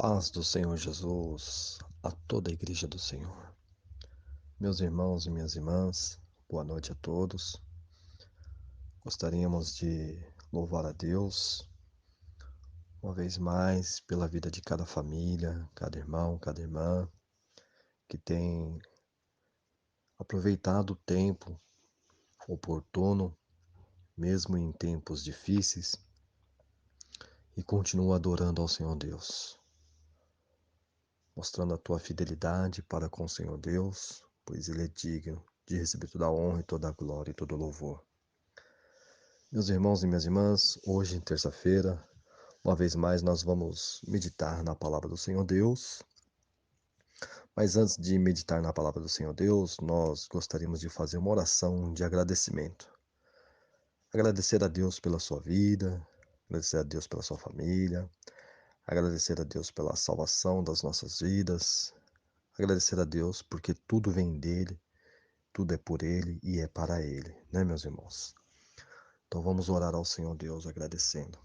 Paz do Senhor Jesus a toda a igreja do Senhor. Meus irmãos e minhas irmãs, boa noite a todos. Gostaríamos de louvar a Deus uma vez mais pela vida de cada família, cada irmão, cada irmã que tem aproveitado o tempo oportuno, mesmo em tempos difíceis, e continua adorando ao Senhor Deus, mostrando a tua fidelidade para com o Senhor Deus, pois Ele é digno de receber toda a honra e toda a glória e todo o louvor. Meus irmãos e minhas irmãs, hoje, terça-feira, uma vez mais nós vamos meditar na palavra do Senhor Deus. Mas antes de meditar na palavra do Senhor Deus, nós gostaríamos de fazer uma oração de agradecimento. Agradecer a Deus pela sua vida, agradecer a Deus pela sua família, agradecer a Deus pela salvação das nossas vidas, agradecer a Deus porque tudo vem dele, tudo é por ele e é para ele, né, meus irmãos? Então vamos orar ao Senhor Deus agradecendo.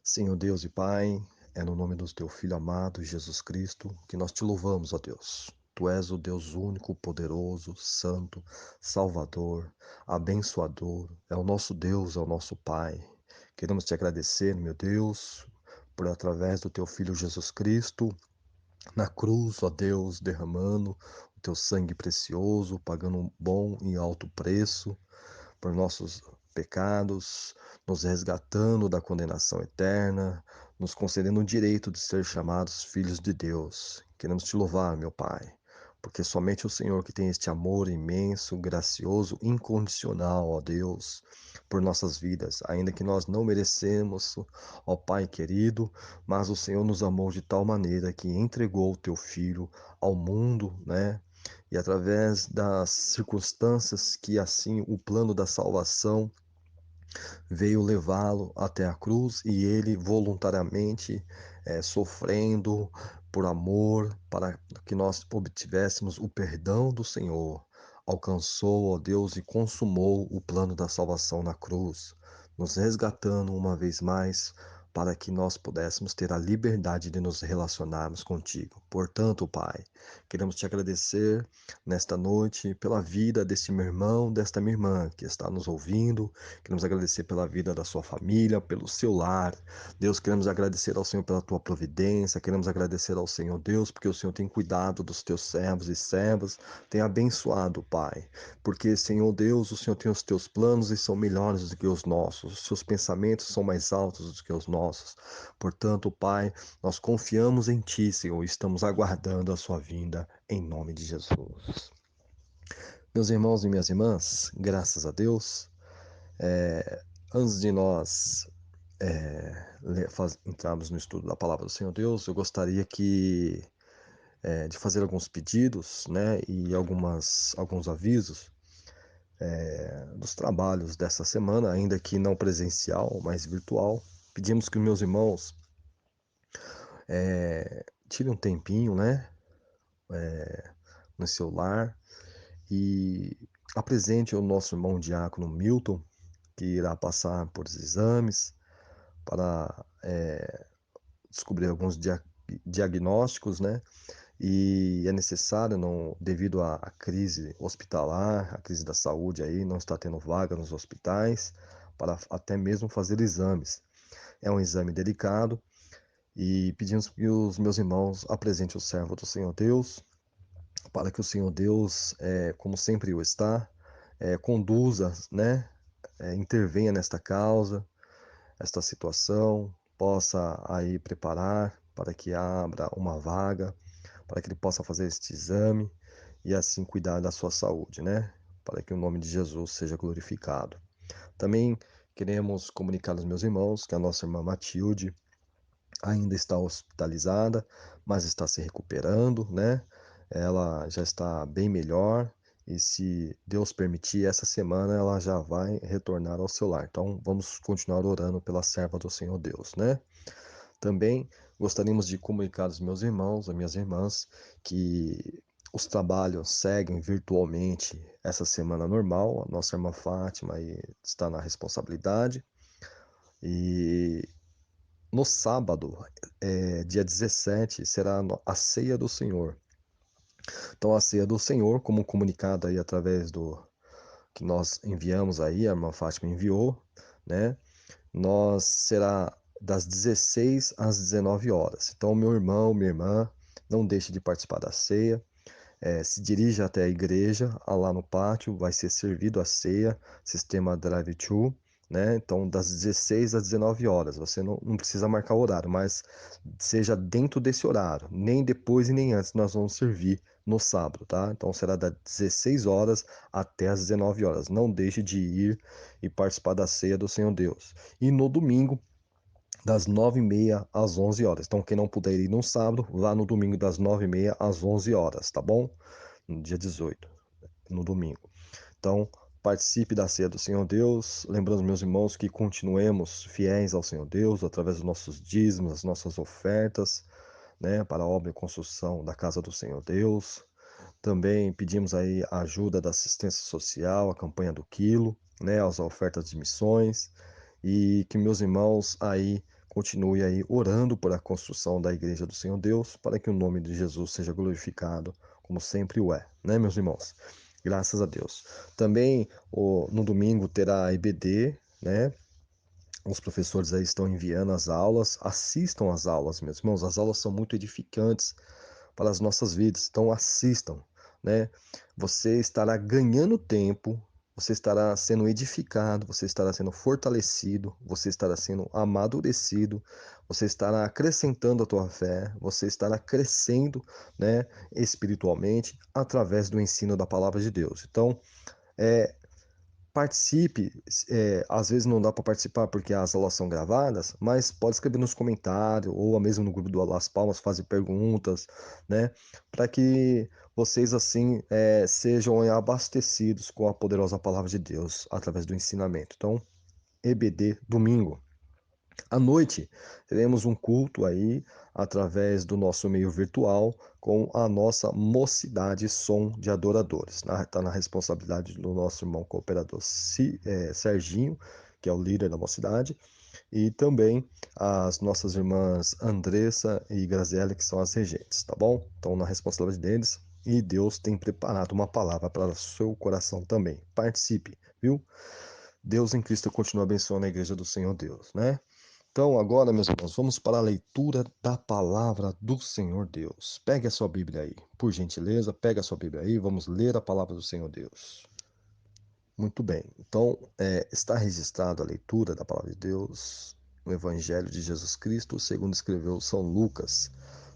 Senhor Deus e Pai, é no nome do Teu Filho amado, Jesus Cristo, que nós te louvamos, ó Deus. Tu és o Deus único, poderoso, santo, salvador, abençoador, é o nosso Deus, é o nosso Pai. Queremos te agradecer, meu Deus, por através do Teu Filho Jesus Cristo, na cruz, ó Deus, derramando o Teu sangue precioso, pagando um bom e alto preço por nossos pecados, nos resgatando da condenação eterna, nos concedendo o direito de ser chamados filhos de Deus. Queremos te louvar, meu Pai, porque somente o Senhor que tem este amor imenso, gracioso, incondicional, ó Deus, por nossas vidas, ainda que nós não merecemos, ó Pai querido, mas o Senhor nos amou de tal maneira que entregou o teu Filho ao mundo, né? E através das circunstâncias que assim o plano da salvação veio levá-lo até a cruz e ele voluntariamente sofrendo por amor para que nós obtivéssemos o perdão do Senhor. Alcançou, ó Deus, e consumou o plano da salvação na cruz, nos resgatando uma vez mais para que nós pudéssemos ter a liberdade de nos relacionarmos contigo. Portanto, Pai, queremos te agradecer nesta noite pela vida deste meu irmão, desta minha irmã que está nos ouvindo. Queremos agradecer pela vida da sua família, pelo seu lar. Deus, queremos agradecer ao Senhor pela tua providência, queremos agradecer ao Senhor Deus, porque o Senhor tem cuidado dos teus servos e servas, tem abençoado, Pai. Porque, Senhor Deus, o Senhor tem os teus planos e são melhores do que os nossos, os seus pensamentos são mais altos do que os nossos. Portanto, Pai, nós confiamos em Ti, Senhor, e estamos aguardando a sua vinda, em nome de Jesus. Meus irmãos e minhas irmãs, graças a Deus, antes de nós entrarmos no estudo da palavra do Senhor Deus, eu gostaria de fazer alguns pedidos, né, e alguns avisos dos trabalhos dessa semana, ainda que não presencial, mas virtual. Pedimos que meus irmãos tirem um tempinho, né, no seu lar e apresente o nosso irmão diácono Milton, que irá passar por exames para descobrir alguns diagnósticos, né? E é necessário, não, devido à crise hospitalar, a crise da saúde aí, não está tendo vaga nos hospitais para até mesmo fazer exames. É um exame delicado e pedimos que os meus irmãos apresentem o servo do Senhor Deus, para que o Senhor Deus, como sempre o está, conduza, né? Intervenha nesta causa, esta situação, possa aí preparar para que abra uma vaga, para que ele possa fazer este exame e assim cuidar da sua saúde, né? Para que o nome de Jesus seja glorificado. Também queremos comunicar aos meus irmãos que a nossa irmã Matilde ainda está hospitalizada, mas está se recuperando, né? Ela já está bem melhor e se Deus permitir, essa semana ela já vai retornar ao seu lar. Então vamos continuar orando pela serva do Senhor Deus, né? Também gostaríamos de comunicar aos meus irmãos, às minhas irmãs, que os trabalhos seguem virtualmente essa semana normal. A nossa irmã Fátima aí está na responsabilidade e no sábado, dia 17, será a ceia do Senhor. Então, a ceia do Senhor, como comunicado aí através do que nós enviamos aí, a irmã Fátima enviou, né? Nós será das 16 às 19 horas. Então, meu irmão, minha irmã, não deixe de participar da ceia. Se dirija até a igreja, lá no pátio, vai ser servido a ceia, sistema drive-thru, né? Então, das 16 às 19 horas. Você não precisa marcar o horário, mas seja dentro desse horário. Nem depois e nem antes nós vamos servir no sábado, tá? Então, será das 16 horas até as 19 horas. Não deixe de ir e participar da ceia do Senhor Deus. E no domingo, das 9h30 às 11 horas. Então, quem não puder ir no sábado, vá no domingo das 9h30 às 11 horas, tá bom? No dia 18, no domingo. Então, participe da ceia do Senhor Deus, lembrando, meus irmãos, que continuemos fiéis ao Senhor Deus através dos nossos dízimos, das nossas ofertas, né, para a obra e construção da casa do Senhor Deus. Também pedimos aí a ajuda da assistência social, a campanha do quilo, né, as ofertas de missões, e que meus irmãos aí continuem aí orando por a construção da igreja do Senhor Deus, para que o nome de Jesus seja glorificado, como sempre o é, né, meus irmãos? Graças a Deus. Também no domingo terá a IBD, né? Os professores aí estão enviando as aulas, assistam às aulas, meus irmãos. As aulas são muito edificantes para as nossas vidas. Então assistam, né? Você estará ganhando tempo, você estará sendo edificado, você estará sendo fortalecido, você estará sendo amadurecido, você estará acrescentando a tua fé, você estará crescendo, né, espiritualmente através do ensino da palavra de Deus. Então, é, participe, às vezes não dá para participar porque as aulas são gravadas, mas pode escrever nos comentários ou mesmo no grupo do Las Palmas, fazer perguntas, né? Para que vocês assim sejam abastecidos com a poderosa palavra de Deus através do ensinamento. Então, EBD domingo. À noite, teremos um culto aí através do nosso meio virtual com a nossa mocidade som de adoradores. Está na responsabilidade do nosso irmão cooperador Serginho, que é o líder da mocidade, e também as nossas irmãs Andressa e Graziella, que são as regentes, tá bom? Então, na responsabilidade deles, e Deus tem preparado uma palavra para o seu coração também. Participe, viu? Deus em Cristo continua abençoando a igreja do Senhor Deus, né? Então, agora, meus irmãos, vamos para a leitura da palavra do Senhor Deus. Pegue a sua Bíblia aí, por gentileza, pegue a sua Bíblia aí, vamos ler a palavra do Senhor Deus. Muito bem, então está registrada a leitura da palavra de Deus no Evangelho de Jesus Cristo, segundo escreveu São Lucas,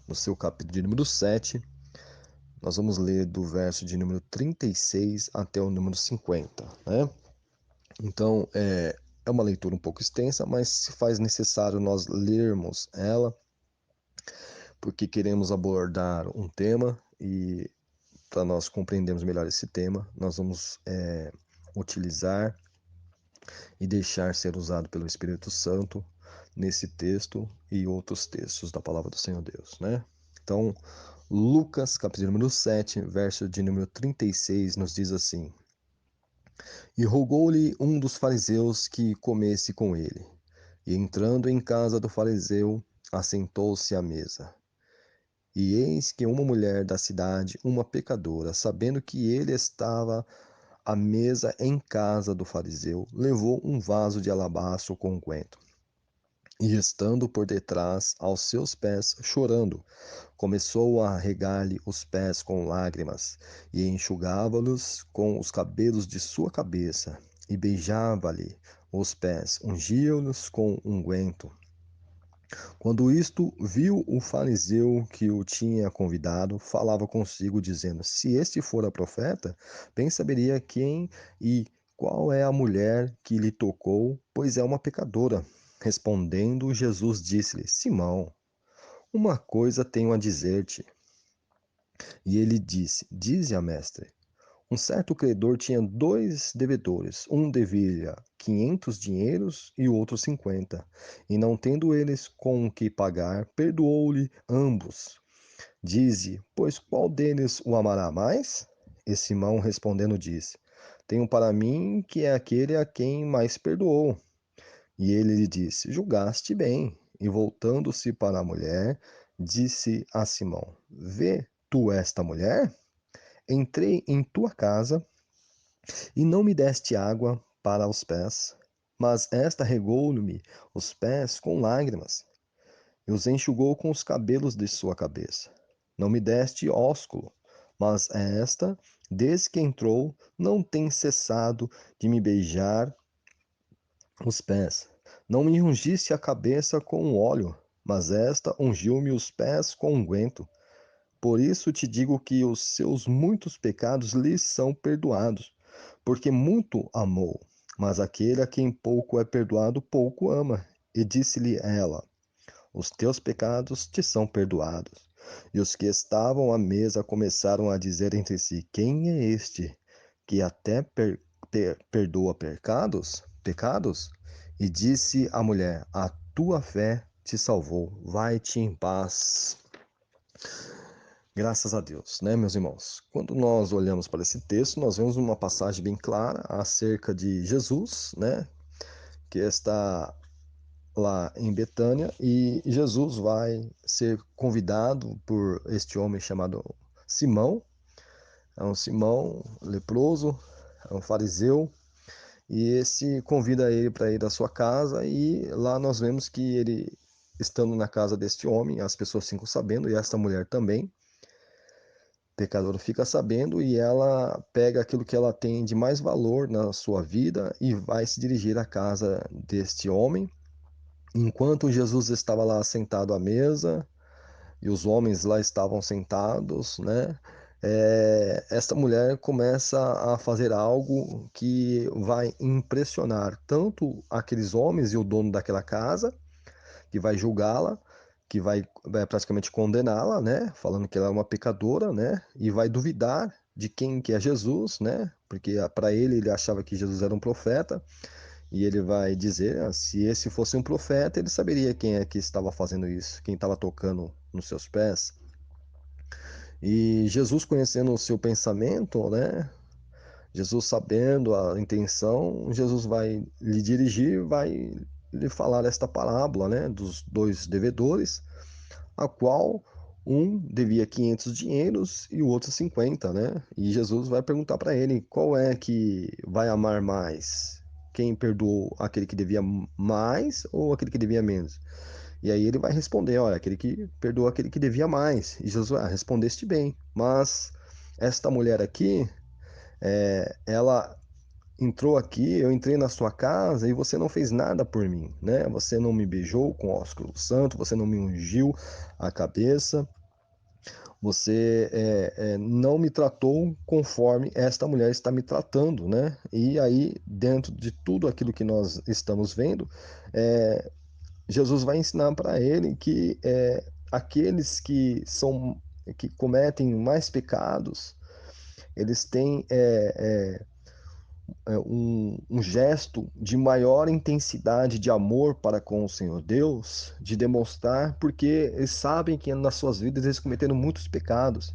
no seu capítulo de número 7. Nós vamos ler do verso de número 36 até o número 50, né? Então, é uma leitura um pouco extensa, mas se faz necessário nós lermos ela, porque queremos abordar um tema e para nós compreendermos melhor esse tema, nós vamos utilizar e deixar ser usado pelo Espírito Santo nesse texto e outros textos da palavra do Senhor Deus, né? Então, Lucas, capítulo número 7, verso de número 36, nos diz assim: E rogou-lhe um dos fariseus que comesse com ele. E entrando em casa do fariseu, assentou-se à mesa. E eis que uma mulher da cidade, uma pecadora, sabendo que ele estava à mesa em casa do fariseu, levou um vaso de alabastro com unguento. E estando por detrás aos seus pés, chorando, começou a regar-lhe os pés com lágrimas, e enxugava-los com os cabelos de sua cabeça, e beijava-lhe os pés, ungia-los com unguento. Quando isto viu o fariseu que o tinha convidado, falava consigo, dizendo: Se este fora profeta, bem saberia quem e qual é a mulher que lhe tocou, pois é uma pecadora. Respondendo, Jesus disse-lhe: Simão, uma coisa tenho a dizer-te. E ele disse: Dize a mestre. Um certo credor tinha 2 devedores. Um devia 500 dinheiros e o outro 50. E não tendo eles com o que pagar, perdoou-lhe ambos. Dize, pois qual deles o amará mais? E Simão respondendo disse: Tenho para mim que é aquele a quem mais perdoou. E ele lhe disse: Julgaste bem. e voltando-se para a mulher, disse a Simão: Vê tu esta mulher? Entrei em tua casa e não me deste água para os pés, mas esta regou-me os pés com lágrimas e os enxugou com os cabelos de sua cabeça. Não me deste ósculo, mas esta, desde que entrou, não tem cessado de me beijar os pés. Não me ungiste a cabeça com óleo, mas esta ungiu-me os pés com unguento. Por isso te digo que os seus muitos pecados lhes são perdoados, porque muito amou. Mas aquele a quem pouco é perdoado, pouco ama. E disse-lhe ela: Os teus pecados te são perdoados. E os que estavam à mesa começaram a dizer entre si: Quem é este que até perdoa pecados? E disse a mulher: A tua fé te salvou. Vai-te em paz. Graças a Deus, né, meus irmãos? Quando nós olhamos para esse texto, nós vemos uma passagem bem clara acerca de Jesus, né, que está lá em Betânia e Jesus vai ser convidado por este homem chamado Simão. É um Simão leproso, é um fariseu, e esse convida ele para ir à sua casa e lá nós vemos que ele estando na casa deste homem, as pessoas ficam sabendo e esta mulher também pecadora fica sabendo e ela pega aquilo que ela tem de mais valor na sua vida e vai se dirigir à casa deste homem. Enquanto Jesus estava lá sentado à mesa e os homens lá estavam sentados, né? Esta mulher começa a fazer algo que vai impressionar tanto aqueles homens e o dono daquela casa, que vai julgá-la, que vai praticamente condená-la, né? Falando que ela é uma pecadora, né? E vai duvidar de quem que é Jesus, né? Porque para ele achava que Jesus era um profeta. E ele vai dizer, se esse fosse um profeta, ele saberia quem é que estava fazendo isso, quem estava tocando nos seus pés. E Jesus conhecendo o seu pensamento, né? Jesus sabendo a intenção, Jesus vai lhe dirigir, vai lhe falar esta parábola, né? Dos dois devedores, a qual um devia 500 dinheiros e o outro 50, né? E Jesus vai perguntar para ele qual é que vai amar mais. Quem perdoou aquele que devia mais ou aquele que devia menos? E aí ele vai responder, olha, aquele que perdoou aquele que devia mais. E Jesus vai, respondeste bem. Mas esta mulher aqui, ela entrou aqui, eu entrei na sua casa e você não fez nada por mim, né? Você não me beijou com ósculo santo, você não me ungiu a cabeça, você não me tratou conforme esta mulher está me tratando, né? E aí, dentro de tudo aquilo que nós estamos vendo, é, Jesus vai ensinar para ele que aqueles que cometem mais pecados, eles têm um gesto de maior intensidade de amor para com o Senhor Deus, de demonstrar, porque eles sabem que nas suas vidas eles cometeram muitos pecados.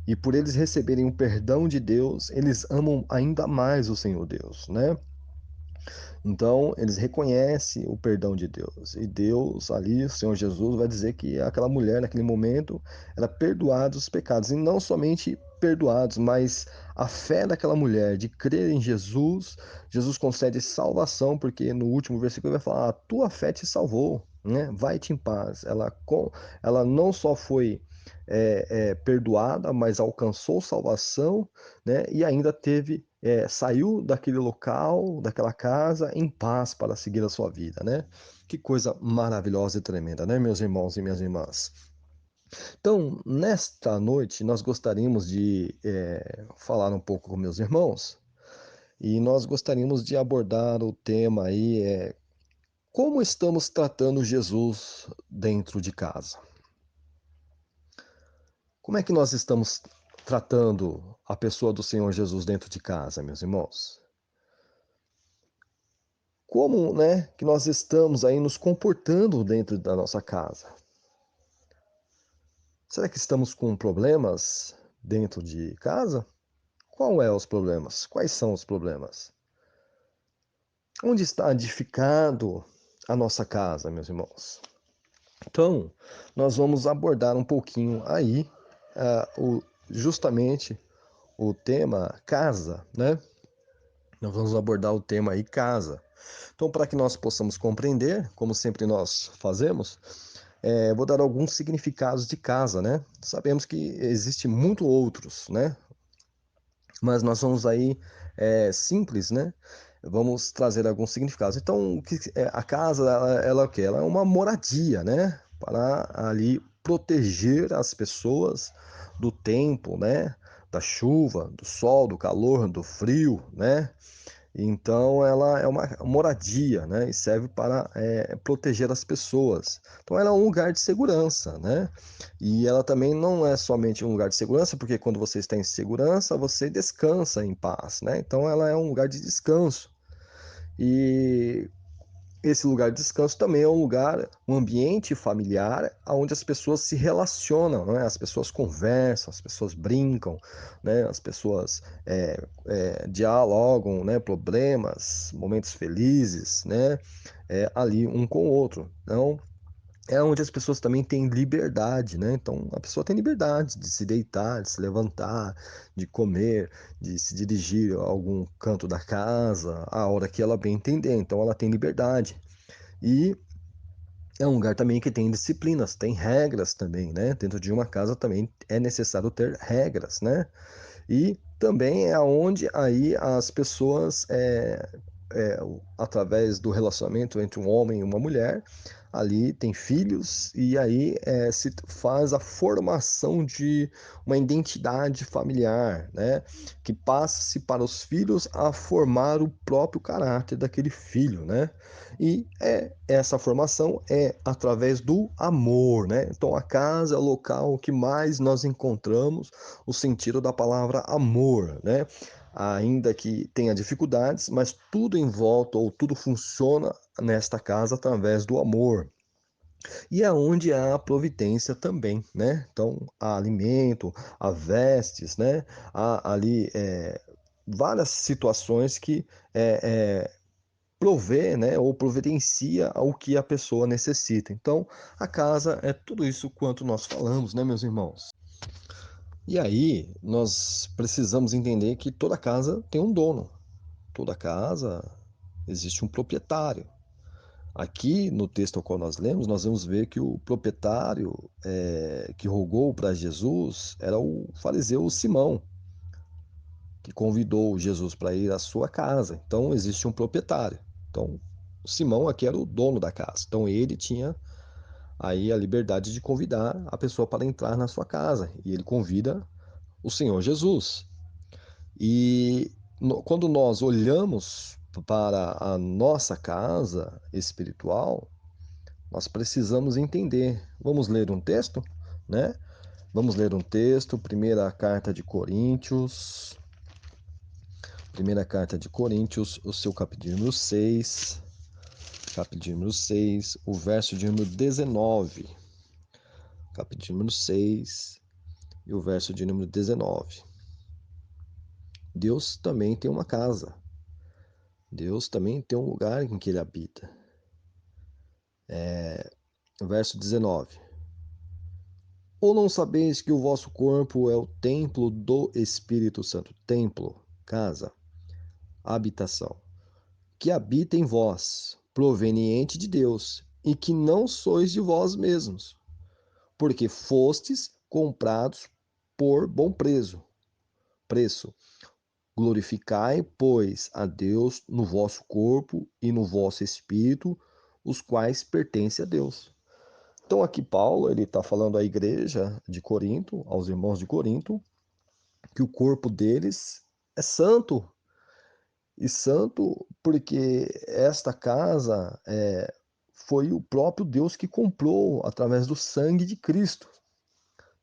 E por eles receberem o perdão de Deus, eles amam ainda mais o Senhor Deus, né? Então, eles reconhecem o perdão de Deus. E Deus, ali, o Senhor Jesus, vai dizer que aquela mulher, naquele momento, era perdoada os pecados. E não somente perdoados, mas a fé daquela mulher de crer em Jesus, Jesus concede salvação, porque no último versículo ele vai falar: a tua fé te salvou, né? Vai-te em paz. Ela não só foi perdoada, mas alcançou salvação, né? E ainda saiu daquele local, daquela casa, em paz para seguir a sua vida, né? Que coisa maravilhosa e tremenda, né, meus irmãos e minhas irmãs? Então, nesta noite, nós gostaríamos de falar um pouco com meus irmãos e nós gostaríamos de abordar o tema aí, como estamos tratando Jesus dentro de casa? Como é que nós estamos tratando a pessoa do Senhor Jesus dentro de casa, meus irmãos? Como, né, que nós estamos aí nos comportando dentro da nossa casa? Será que estamos com problemas dentro de casa? Qual é os problemas? Quais são os problemas? Onde está edificado a nossa casa, meus irmãos? Então, nós vamos abordar um pouquinho aí justamente o tema casa, né? Nós vamos abordar o tema aí casa. Então, para que nós possamos compreender, como sempre nós fazemos, vou dar alguns significados de casa, né? Sabemos que existem muito outros, né? Mas nós vamos aí simples, né? Vamos trazer alguns significados. Então, a casa, ela é o quê? Ela é uma moradia, né? Para ali proteger as pessoas do tempo, né? Da chuva, do sol, do calor, do frio, né? Então, ela é uma moradia, né? E serve para proteger as pessoas. Então, ela é um lugar de segurança, né? E ela também não é somente um lugar de segurança, porque quando você está em segurança, você descansa em paz, né? Então, ela é um lugar de descanso. E esse lugar de descanso também é um lugar, um ambiente familiar onde as pessoas se relacionam, né? As pessoas conversam, as pessoas brincam, né? As pessoas dialogam, né? Problemas, momentos felizes, né? Ali um com o outro. Então, é onde as pessoas também têm liberdade, né? Então, a pessoa tem liberdade de se deitar, de se levantar, de comer, de se dirigir a algum canto da casa, a hora que ela bem entender. Então, ela tem liberdade. E é um lugar também que tem disciplinas, tem regras também, né? Dentro de uma casa também é necessário ter regras, né? E também é onde aí as pessoas, através do relacionamento entre um homem e uma mulher, ali tem filhos e aí se faz a formação de uma identidade familiar, né? Que passa-se para os filhos a formar o próprio caráter daquele filho, né? E essa formação é através do amor, né? Então a casa é o local que mais nós encontramos o sentido da palavra amor, né? Ainda que tenha dificuldades, mas tudo em volta ou tudo funciona nesta casa através do amor. E é onde há a providência também, né? Então, há alimento, há vestes, né? Há ali várias situações que provê, né? Ou providencia ao que a pessoa necessita. Então, a casa é tudo isso quanto nós falamos, né, meus irmãos? E aí, nós precisamos entender que toda casa tem um dono, toda casa existe um proprietário. Aqui no texto ao qual nós lemos, nós vamos ver que o proprietário que rogou para Jesus era o fariseu Simão, que convidou Jesus para ir à sua casa. Então, existe um proprietário. Então, Simão aqui era o dono da casa. Então, ele tinha aí a liberdade de convidar a pessoa para entrar na sua casa. E ele convida o Senhor Jesus. E quando nós olhamos para a nossa casa espiritual, nós precisamos entender. Vamos ler um texto, né? Vamos ler um texto, primeira carta de Coríntios, o seu capítulo número 6, o verso de número 19. Capítulo número 6 e o verso de número 19. Deus também tem uma casa. Deus também tem um lugar em que ele habita. Verso 19. Ou não sabeis que o vosso corpo é o templo do Espírito Santo? Templo, casa, habitação, que habita em vós, proveniente de Deus, e que não sois de vós mesmos, porque fostes comprados por bom preço. Glorificai, pois, a Deus no vosso corpo e no vosso espírito, os quais pertencem a Deus. Então aqui Paulo, ele está falando à igreja de Corinto, aos irmãos de Corinto, que o corpo deles é santo. E santo porque esta casa foi o próprio Deus que comprou através do sangue de Cristo.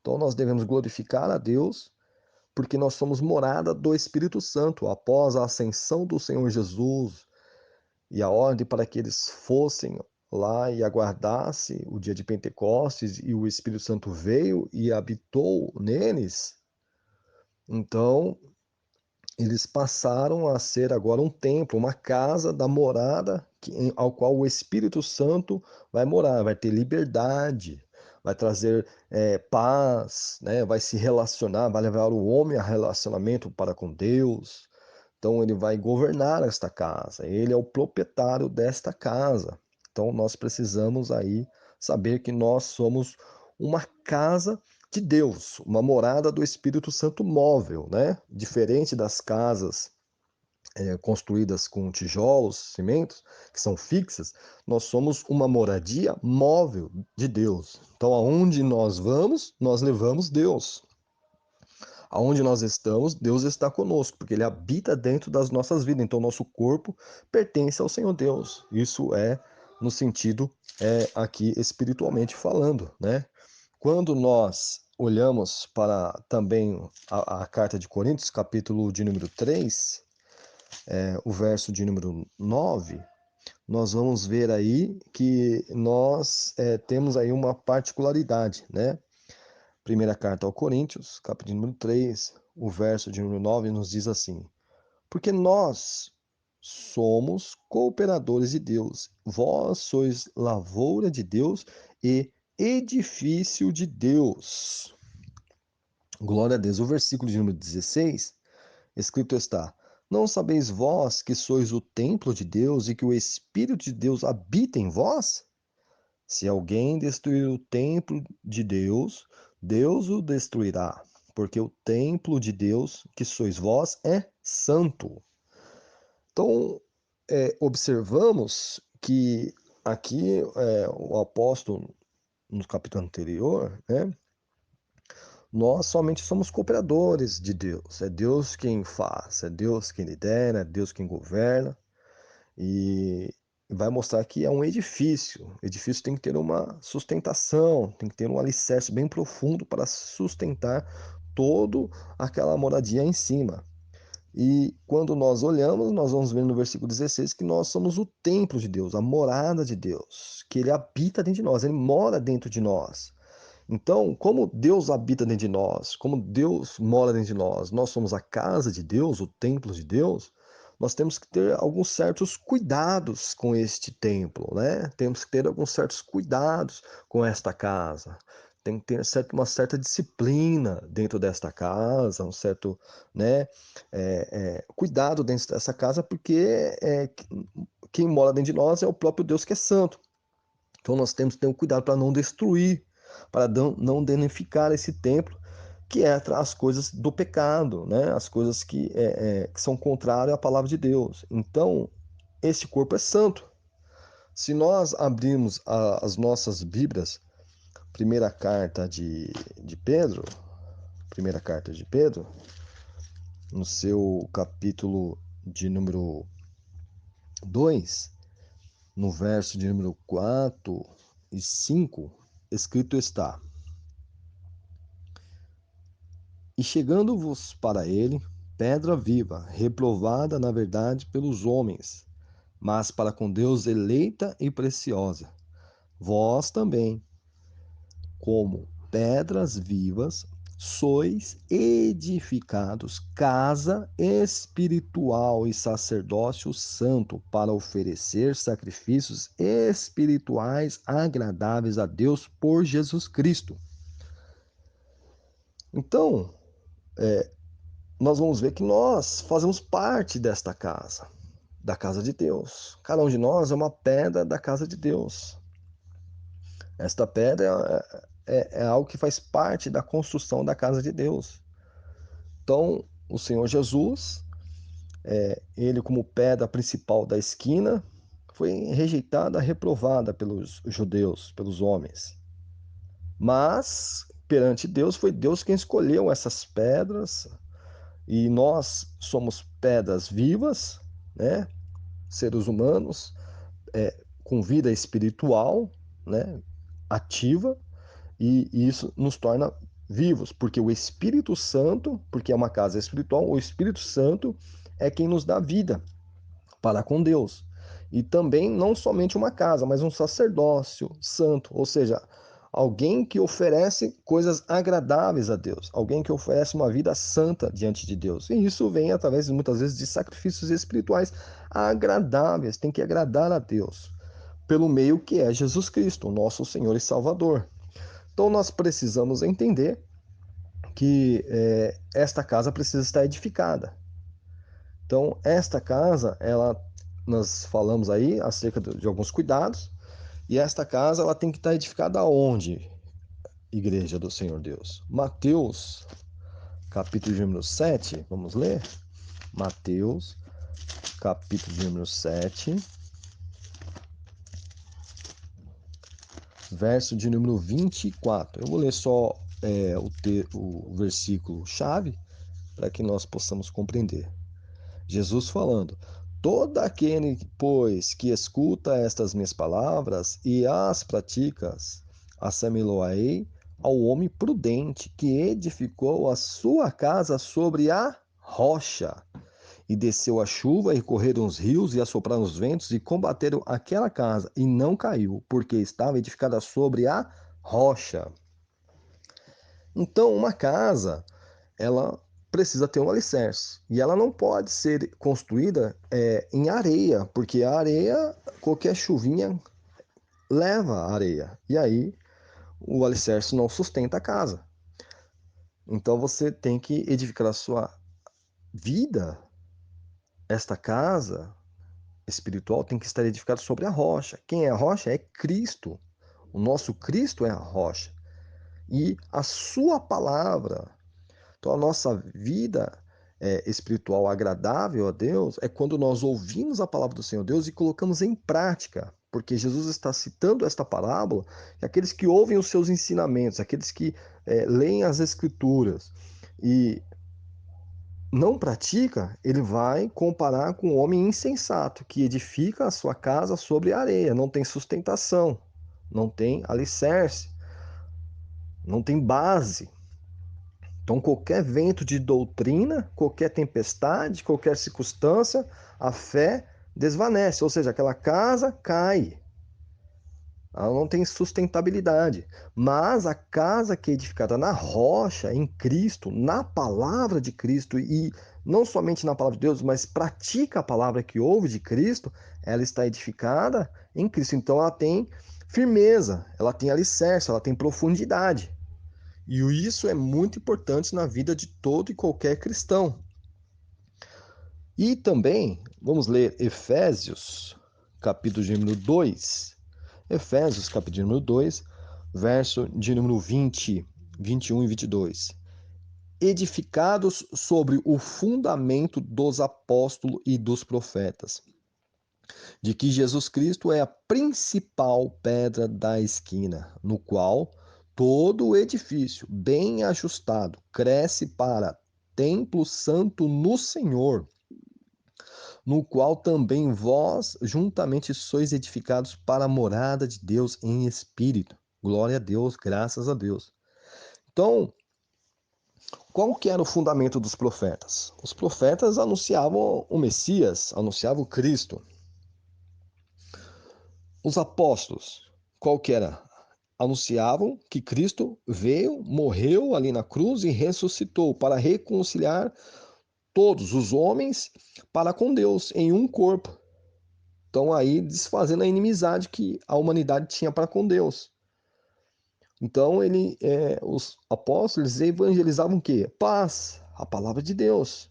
Então nós devemos glorificar a Deus porque nós somos morada do Espírito Santo após a ascensão do Senhor Jesus e a ordem para que eles fossem lá e aguardasse o dia de Pentecostes e o Espírito Santo veio e habitou neles. Então, eles passaram a ser agora um templo, uma casa da morada ao qual o Espírito Santo vai morar, vai ter liberdade, vai trazer paz, né? Vai se relacionar, vai levar o homem a relacionamento para com Deus. Então ele vai governar esta casa, ele é o proprietário desta casa. Então nós precisamos aí saber que nós somos uma casa de Deus, uma morada do Espírito Santo móvel, né? Diferente das casas construídas com tijolos, cimentos, que são fixas, nós somos uma moradia móvel de Deus. Então aonde nós vamos, nós levamos Deus. Aonde nós estamos, Deus está conosco, porque Ele habita dentro das nossas vidas. Então, nosso corpo pertence ao Senhor Deus. Isso é no sentido aqui espiritualmente falando, né? Quando nós olhamos para também a carta de Coríntios, capítulo de número 3, o verso de número 9, nós vamos ver aí que nós temos aí uma particularidade, né? Primeira carta ao Coríntios, capítulo número 3, o verso de número 9 nos diz assim: porque nós somos cooperadores de Deus, vós sois lavoura de Deus e edifício de Deus. Glória a Deus. O versículo de número 16, escrito está: não sabeis vós que sois o templo de Deus e que o Espírito de Deus habita em vós? Se alguém destruir o templo de Deus, Deus o destruirá, porque o templo de Deus, que sois vós, é santo. Então, observamos que aqui o apóstolo, no capítulo anterior, né, nós somente somos cooperadores de Deus. É Deus quem faz, é Deus quem lidera, é Deus quem governa. E vai mostrar que é um edifício. O edifício tem que ter uma sustentação, tem que ter um alicerce bem profundo para sustentar toda aquela moradia em cima. E quando nós olhamos, nós vamos ver no versículo 16 que nós somos o templo de Deus, a morada de Deus, que ele habita dentro de nós, ele mora dentro de nós. Então, como Deus habita dentro de nós, como Deus mora dentro de nós, nós somos a casa de Deus, o templo de Deus, nós temos que ter alguns certos cuidados com este templo, né? Temos que ter alguns certos cuidados com esta casa. Tem que ter uma certa disciplina dentro desta casa, um certo, né, cuidado dentro dessa casa, porque quem mora dentro de nós é o próprio Deus que é santo. Então nós temos que ter um cuidado para não destruir, para não danificar esse templo, que é as coisas do pecado, né? As coisas que são contrárias à palavra de Deus. Então, esse corpo é santo. Se nós abrirmos as nossas Bíblias, primeira carta de Pedro, primeira carta de Pedro, no seu capítulo de número 2, no verso de número 4 e 5, escrito está: e chegando-vos para ele, pedra viva, reprovada na verdade pelos homens, mas para com Deus eleita e preciosa. Vós também, como pedras vivas, sois edificados casa espiritual e sacerdócio santo para oferecer sacrifícios espirituais agradáveis a Deus por Jesus Cristo. Então, nós vamos ver que nós fazemos parte desta casa, da casa de Deus. Cada um de nós é uma pedra da casa de Deus. Esta pedra é algo que faz parte da construção da casa de Deus. Então, o Senhor Jesus, ele como pedra principal da esquina, foi rejeitada, reprovada pelos judeus, pelos homens. Mas, perante Deus, foi Deus quem escolheu essas pedras, e nós somos pedras vivas, né? Seres humanos, com vida espiritual, né? Ativa, e isso nos torna vivos, porque o Espírito Santo, porque é uma casa espiritual, o Espírito Santo é quem nos dá vida para com Deus. E também não somente uma casa, mas um sacerdócio santo, ou seja, alguém que oferece coisas agradáveis a Deus, alguém que oferece uma vida santa diante de Deus. E isso vem através, muitas vezes, de sacrifícios espirituais agradáveis, tem que agradar a Deus, pelo meio que é Jesus Cristo, nosso Senhor e Salvador. Então nós precisamos entender que esta casa precisa estar edificada. Então esta casa, nós falamos aí acerca de alguns cuidados, e esta casa ela tem que estar edificada aonde? Igreja do Senhor Deus. Mateus, capítulo de número 7, vamos ler? Mateus, capítulo de número 7, verso de número 24. Eu vou ler só o versículo chave para que nós possamos compreender. Jesus falando: todo aquele, pois, que escuta estas minhas palavras e as praticas, assemelhá-lo-ei ao homem prudente que edificou a sua casa sobre a rocha. E desceu a chuva, e correram os rios, e assopraram os ventos, e combateram aquela casa, e não caiu, porque estava edificada sobre a rocha. Então, uma casa, ela precisa ter um alicerce. E ela não pode ser construída em areia, porque a areia, qualquer chuvinha leva a areia. E aí o alicerce não sustenta a casa. Então você tem que edificar a sua vida, esta casa espiritual tem que estar edificada sobre a rocha. Quem é a rocha? É Cristo. O nosso Cristo é a rocha. E a sua palavra. Então, a nossa vida espiritual agradável a Deus é quando nós ouvimos a palavra do Senhor Deus e colocamos em prática. Porque Jesus está citando esta parábola, que aqueles que ouvem os seus ensinamentos, aqueles que leem as Escrituras e não pratica, ele vai comparar com o homem insensato, que edifica a sua casa sobre areia, não tem sustentação, não tem alicerce, não tem base. Então, qualquer vento de doutrina, qualquer tempestade, qualquer circunstância, a fé desvanece, ou seja, aquela casa cai. Ela não tem sustentabilidade. Mas a casa que é edificada na rocha, em Cristo, na palavra de Cristo, e não somente na palavra de Deus, mas pratica a palavra que ouve de Cristo, ela está edificada em Cristo. Então ela tem firmeza, ela tem alicerce, ela tem profundidade. E isso é muito importante na vida de todo e qualquer cristão. E também, vamos ler Efésios, capítulo de número 2. Efésios, capítulo de número 2, verso de número 20, 21 e 22. Edificados sobre o fundamento dos apóstolos e dos profetas, de que Jesus Cristo é a principal pedra da esquina, no qual todo o edifício, bem ajustado, cresce para templo santo no Senhor, no qual também vós juntamente sois edificados para a morada de Deus em espírito. Glória a Deus, graças a Deus. Então, qual que era o fundamento dos profetas? Os profetas anunciavam o Messias, anunciavam o Cristo. Os apóstolos, qual que era? Anunciavam que Cristo veio, morreu ali na cruz e ressuscitou para reconciliar todos os homens para com Deus em um corpo. Então aí desfazendo a inimizade que a humanidade tinha para com Deus. Então os apóstolos evangelizavam o quê? Paz, a palavra de Deus.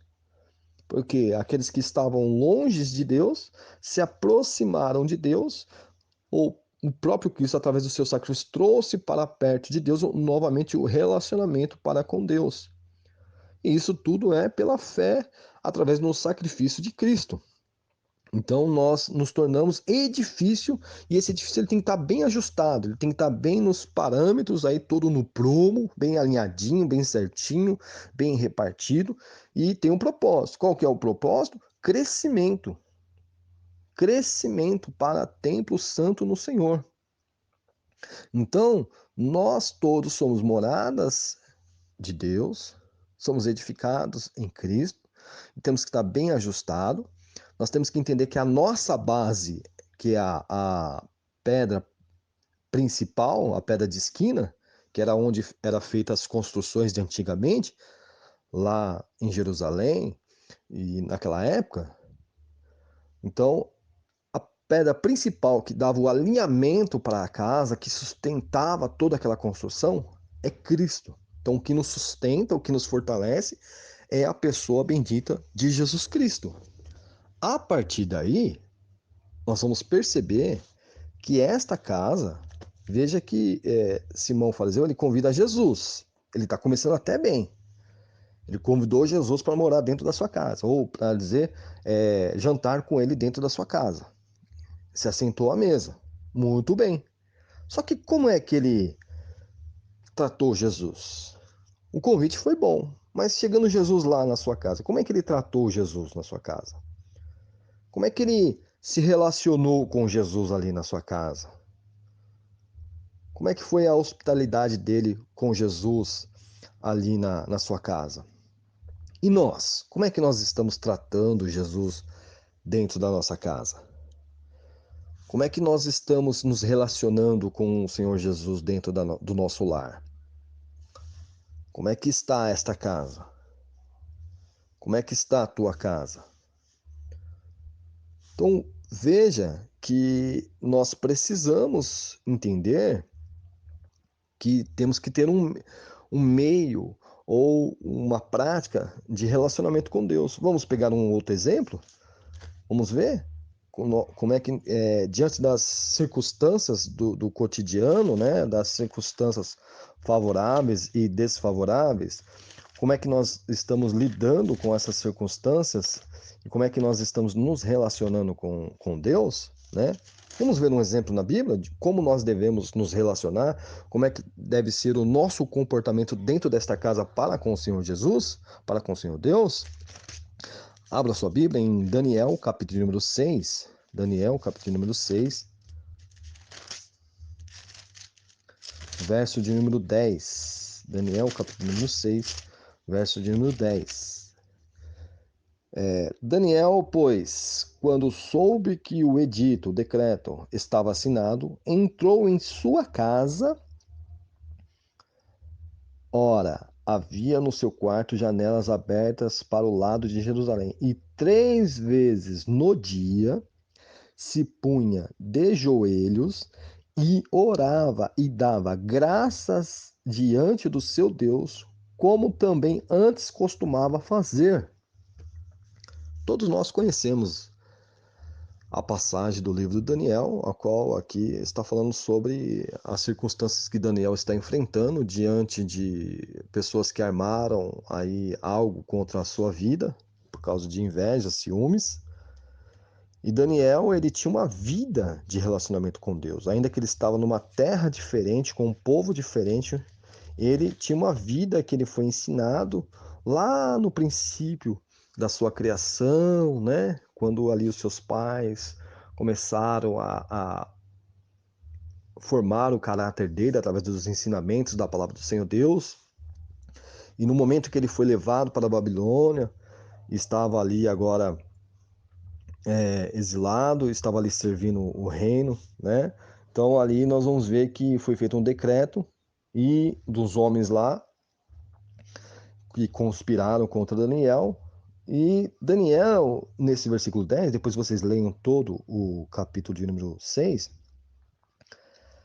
Porque aqueles que estavam longe de Deus se aproximaram de Deus, ou o próprio Cristo, através do seu sacrifício, trouxe para perto de Deus novamente o relacionamento para com Deus. E isso tudo é pela fé, através do sacrifício de Cristo. Então nós nos tornamos edifício, e esse edifício ele tem que estar bem ajustado, ele tem que estar bem nos parâmetros, aí todo no prumo, bem alinhadinho, bem certinho, bem repartido, e tem um propósito. Qual que é o propósito? Crescimento. Crescimento para templo santo no Senhor. Então, nós todos somos moradas de Deus, somos edificados em Cristo, e temos que estar bem ajustado. Nós temos que entender que a nossa base, que é a pedra principal, a pedra de esquina, que era onde eram feitas as construções de antigamente, lá em Jerusalém e naquela época. Então, a pedra principal que dava o alinhamento para a casa, que sustentava toda aquela construção, é Cristo. Então, o que nos sustenta, o que nos fortalece, é a pessoa bendita de Jesus Cristo. A partir daí, nós vamos perceber que esta casa, veja que Simão fariseu, ele convida Jesus. Ele está começando até bem. Ele convidou Jesus para morar dentro da sua casa, ou para dizer, jantar com ele dentro da sua casa. Se assentou à mesa. Muito bem. Só que como é que ele tratou Jesus? O convite foi bom, mas chegando Jesus lá na sua casa, como é que ele tratou Jesus na sua casa? Como é que ele se relacionou com Jesus ali na sua casa? Como é que foi a hospitalidade dele com Jesus ali na sua casa? E nós? Como é que nós estamos tratando Jesus dentro da nossa casa? Como é que nós estamos nos relacionando com o Senhor Jesus dentro do nosso lar? Como é que está esta casa? Como é que está a tua casa? Então, veja que nós precisamos entender que temos que ter um meio ou uma prática de relacionamento com Deus. Vamos pegar um outro exemplo? Vamos ver como é que, diante das circunstâncias do cotidiano, né, das circunstâncias favoráveis e desfavoráveis, como é que nós estamos lidando com essas circunstâncias e como é que nós estamos nos relacionando com Deus, né? Vamos ver um exemplo na Bíblia de como nós devemos nos relacionar, como é que deve ser o nosso comportamento dentro desta casa para com o Senhor Jesus, para com o Senhor Deus. Abra sua Bíblia em Daniel, capítulo número 6. Daniel, capítulo número 6, verso de número 10. Daniel, capítulo número 6, verso de número 10. Daniel, pois, quando soube que o edito, o decreto, estava assinado, entrou em sua casa. Ora, havia no seu quarto janelas abertas para o lado de Jerusalém, e 3 vezes no dia se punha de joelhos e orava e dava graças diante do seu Deus, como também antes costumava fazer. Todos nós conhecemos a passagem do livro de Daniel, a qual aqui está falando sobre as circunstâncias que Daniel está enfrentando diante de pessoas que armaram aí algo contra a sua vida por causa de inveja, ciúmes. E Daniel, ele tinha uma vida de relacionamento com Deus, ainda que ele estava numa terra diferente, com um povo diferente, ele tinha uma vida que ele foi ensinado lá no princípio da sua criação, né? Quando ali os seus pais começaram a formar o caráter dele através dos ensinamentos da palavra do Senhor Deus. E no momento que ele foi levado para a Babilônia, estava ali agora exilado, estava ali servindo o reino, né? Então ali nós vamos ver que foi feito um decreto e dos homens lá que conspiraram contra Daniel. E Daniel, nesse versículo 10, depois vocês leiam todo o capítulo de número 6,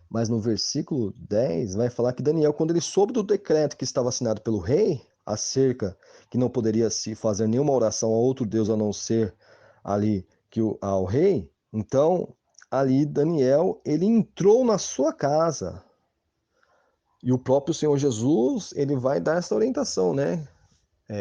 mas no versículo 10 vai falar que Daniel, quando ele soube do decreto que estava assinado pelo rei, acerca que não poderia se fazer nenhuma oração a outro Deus a não ser ali ao rei, então ali Daniel, ele entrou na sua casa. E o próprio Senhor Jesus, ele vai dar essa orientação, né?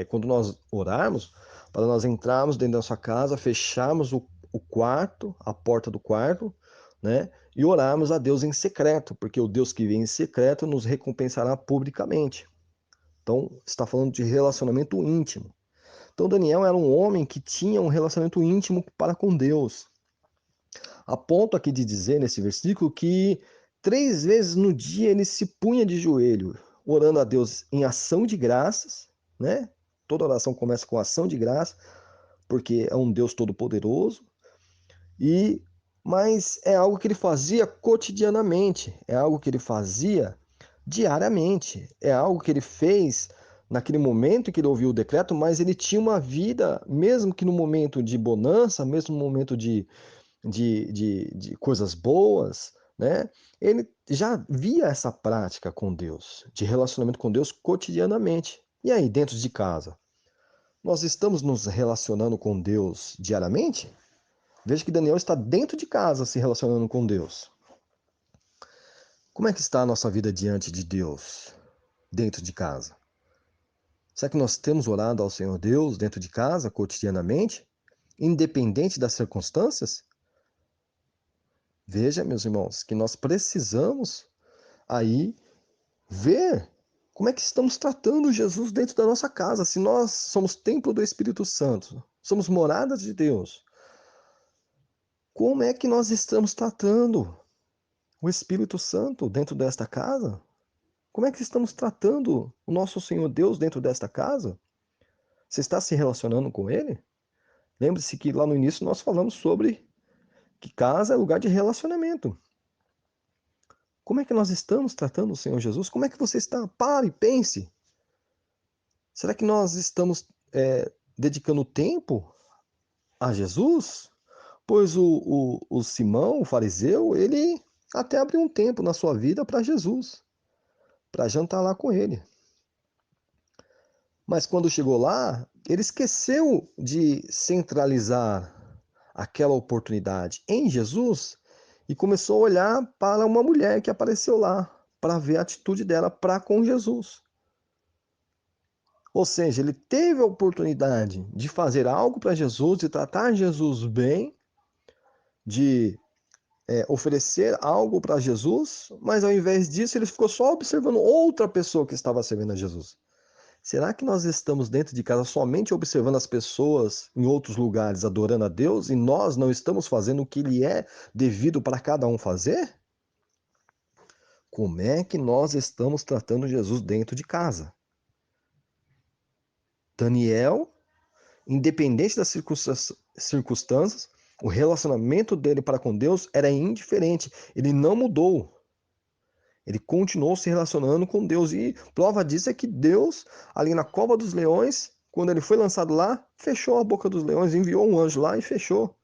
Quando nós orarmos, para nós entrarmos dentro da sua casa, fecharmos o quarto, a porta do quarto, né? E orarmos a Deus em secreto, porque o Deus que vem em secreto nos recompensará publicamente. Então, está falando de relacionamento íntimo. Então, Daniel era um homem que tinha um relacionamento íntimo para com Deus. A ponto aqui de dizer nesse versículo que 3 vezes no dia ele se punha de joelho, orando a Deus em ação de graças, né? Toda oração começa com ação de graça, porque é um Deus todo-poderoso. E mas é algo que ele fazia cotidianamente, é algo que ele fazia diariamente, é algo que ele fez naquele momento que ele ouviu o decreto, mas ele tinha uma vida, mesmo que no momento de bonança, mesmo no momento de coisas boas, né? Ele já via essa prática com Deus, de relacionamento com Deus cotidianamente. E aí, dentro de casa, nós estamos nos relacionando com Deus diariamente? Veja que Daniel está dentro de casa se relacionando com Deus. Como é que está a nossa vida diante de Deus, dentro de casa? Será que nós temos orado ao Senhor Deus dentro de casa, cotidianamente, independente das circunstâncias? Veja, meus irmãos, que nós precisamos aí ver como é que estamos tratando Jesus dentro da nossa casa. Se nós somos templo do Espírito Santo, somos morada de Deus, como é que nós estamos tratando o Espírito Santo dentro desta casa? Como é que estamos tratando o nosso Senhor Deus dentro desta casa? Você está se relacionando com Ele? Lembre-se que lá no início nós falamos sobre que casa é lugar de relacionamento. Como é que nós estamos tratando o Senhor Jesus? Como é que você está? Pare e pense. Será que nós estamos dedicando tempo a Jesus? Pois o Simão, o fariseu, ele até abriu um tempo na sua vida para Jesus, para jantar lá com ele. Mas quando chegou lá, ele esqueceu de centralizar aquela oportunidade em Jesus e começou a olhar para uma mulher que apareceu lá, para ver a atitude dela para com Jesus. Ou seja, ele teve a oportunidade de fazer algo para Jesus, de tratar Jesus bem, de oferecer algo para Jesus, mas ao invés disso ele ficou só observando outra pessoa que estava servindo a Jesus. Será que nós estamos dentro de casa somente observando as pessoas em outros lugares adorando a Deus e nós não estamos fazendo o que lhe é devido para cada um fazer? Como é que nós estamos tratando Jesus dentro de casa? Daniel, independente das circunstâncias, o relacionamento dele para com Deus era indiferente. Ele não mudou. Ele continuou se relacionando com Deus. E prova disso é que Deus, ali na cova dos leões, quando ele foi lançado lá, fechou a boca dos leões, enviou um anjo lá e fechou.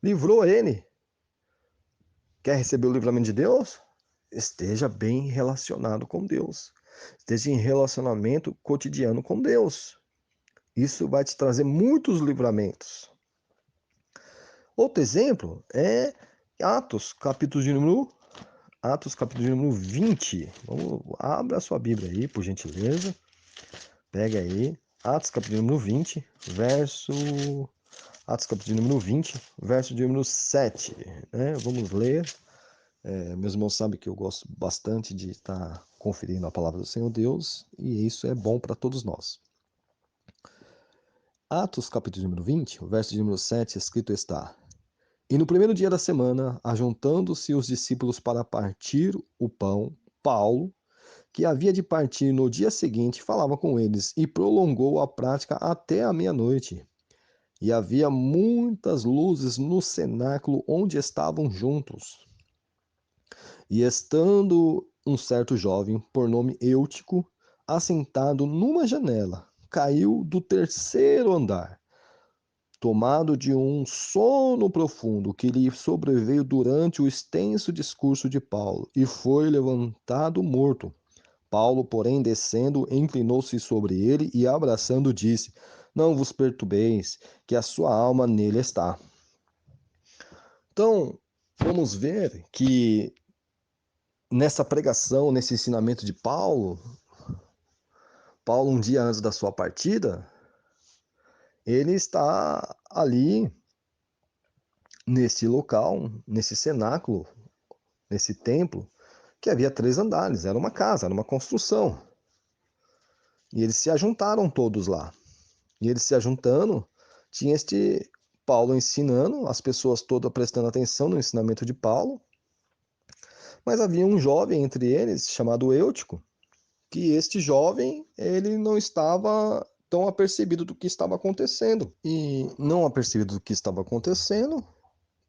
Livrou ele. Quer receber o livramento de Deus? Esteja bem relacionado com Deus. Esteja em relacionamento cotidiano com Deus. Isso vai te trazer muitos livramentos. Outro exemplo é Atos, capítulo de número 20. Abra a sua Bíblia aí, por gentileza. Pega aí. Atos, capítulo de número 20, Atos, capítulo de número 20, verso de número 7. Né? Vamos ler. Meus irmãos sabem que eu gosto bastante de estar conferindo a palavra do Senhor Deus, e isso é bom para todos nós. Atos, capítulo de número 20, verso de número 7, escrito está: E no primeiro dia da semana, ajuntando-se os discípulos para partir o pão, Paulo, que havia de partir no dia seguinte, falava com eles e prolongou a prática até a meia-noite. E havia muitas luzes no cenáculo onde estavam juntos. E estando um certo jovem, por nome Eutico, assentado numa janela, caiu do terceiro andar, tomado de um sono profundo que lhe sobreveio durante o extenso discurso de Paulo, e foi levantado morto. Paulo, porém, descendo, inclinou-se sobre ele e, abraçando, disse: Não vos perturbeis, que a sua alma nele está. Então, vamos ver que nessa pregação, nesse ensinamento de Paulo, um dia antes da sua partida, ele está ali nesse local, nesse cenáculo, nesse templo, que havia 3 andares, era uma casa, era uma construção. E eles se ajuntaram todos lá. E eles se ajuntando, tinha este Paulo ensinando, as pessoas todas prestando atenção no ensinamento de Paulo, mas havia um jovem entre eles, chamado Eutico, que este jovem, ele não estava tão apercebido do que estava acontecendo. E não apercebido do que estava acontecendo,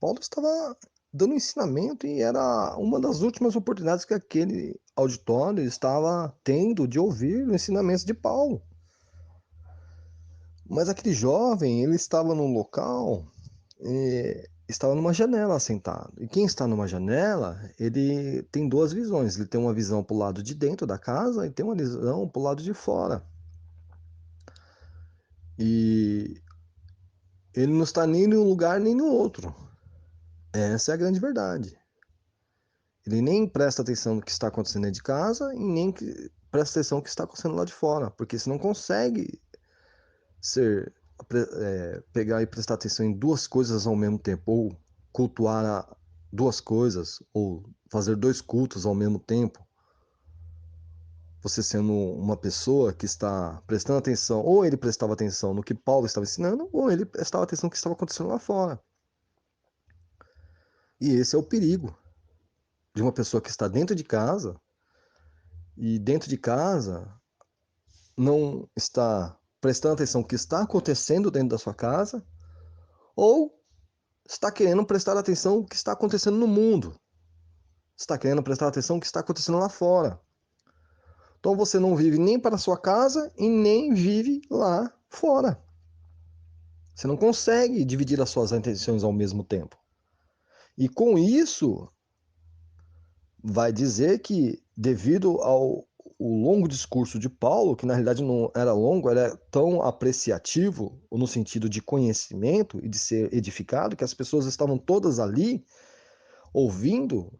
Paulo estava dando ensinamento e era uma das últimas oportunidades que aquele auditório estava tendo de ouvir os ensinamentos de Paulo. Mas aquele jovem, ele estava num local, estava numa janela sentado. E quem está numa janela, ele tem duas visões. Ele tem uma visão para o lado de dentro da casa e tem uma visão para o lado de fora. E ele não está nem num lugar nem no outro. Essa é a grande verdade. Ele nem presta atenção no que está acontecendo dentro de casa e nem presta atenção no que está acontecendo lá de fora, porque você não consegue ser pegar e prestar atenção em duas coisas ao mesmo tempo, ou cultuar duas coisas, ou fazer dois cultos ao mesmo tempo. Você sendo uma pessoa que está prestando atenção, ou ele prestava atenção no que Paulo estava ensinando, ou ele prestava atenção no que estava acontecendo lá fora. E esse é o perigo de uma pessoa que está dentro de casa, e dentro de casa não está prestando atenção no que está acontecendo dentro da sua casa, ou está querendo prestar atenção no que está acontecendo no mundo, está querendo prestar atenção no que está acontecendo lá fora. Então você não vive nem para a sua casa e nem vive lá fora. Você não consegue dividir as suas atenções ao mesmo tempo. E com isso, vai dizer que, devido ao o longo discurso de Paulo, que na realidade não era longo, era tão apreciativo, no sentido de conhecimento e de ser edificado, que as pessoas estavam todas ali ouvindo,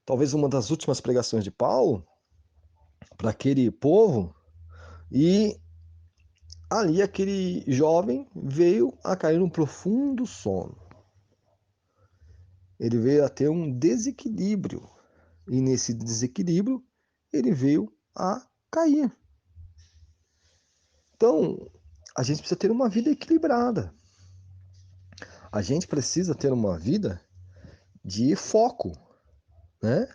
talvez uma das últimas pregações de Paulo, para aquele povo, e ali aquele jovem veio a cair num profundo sono. Ele veio a ter um desequilíbrio, e nesse desequilíbrio ele veio a cair. Então, a gente precisa ter uma vida equilibrada. A gente precisa ter uma vida de foco, né?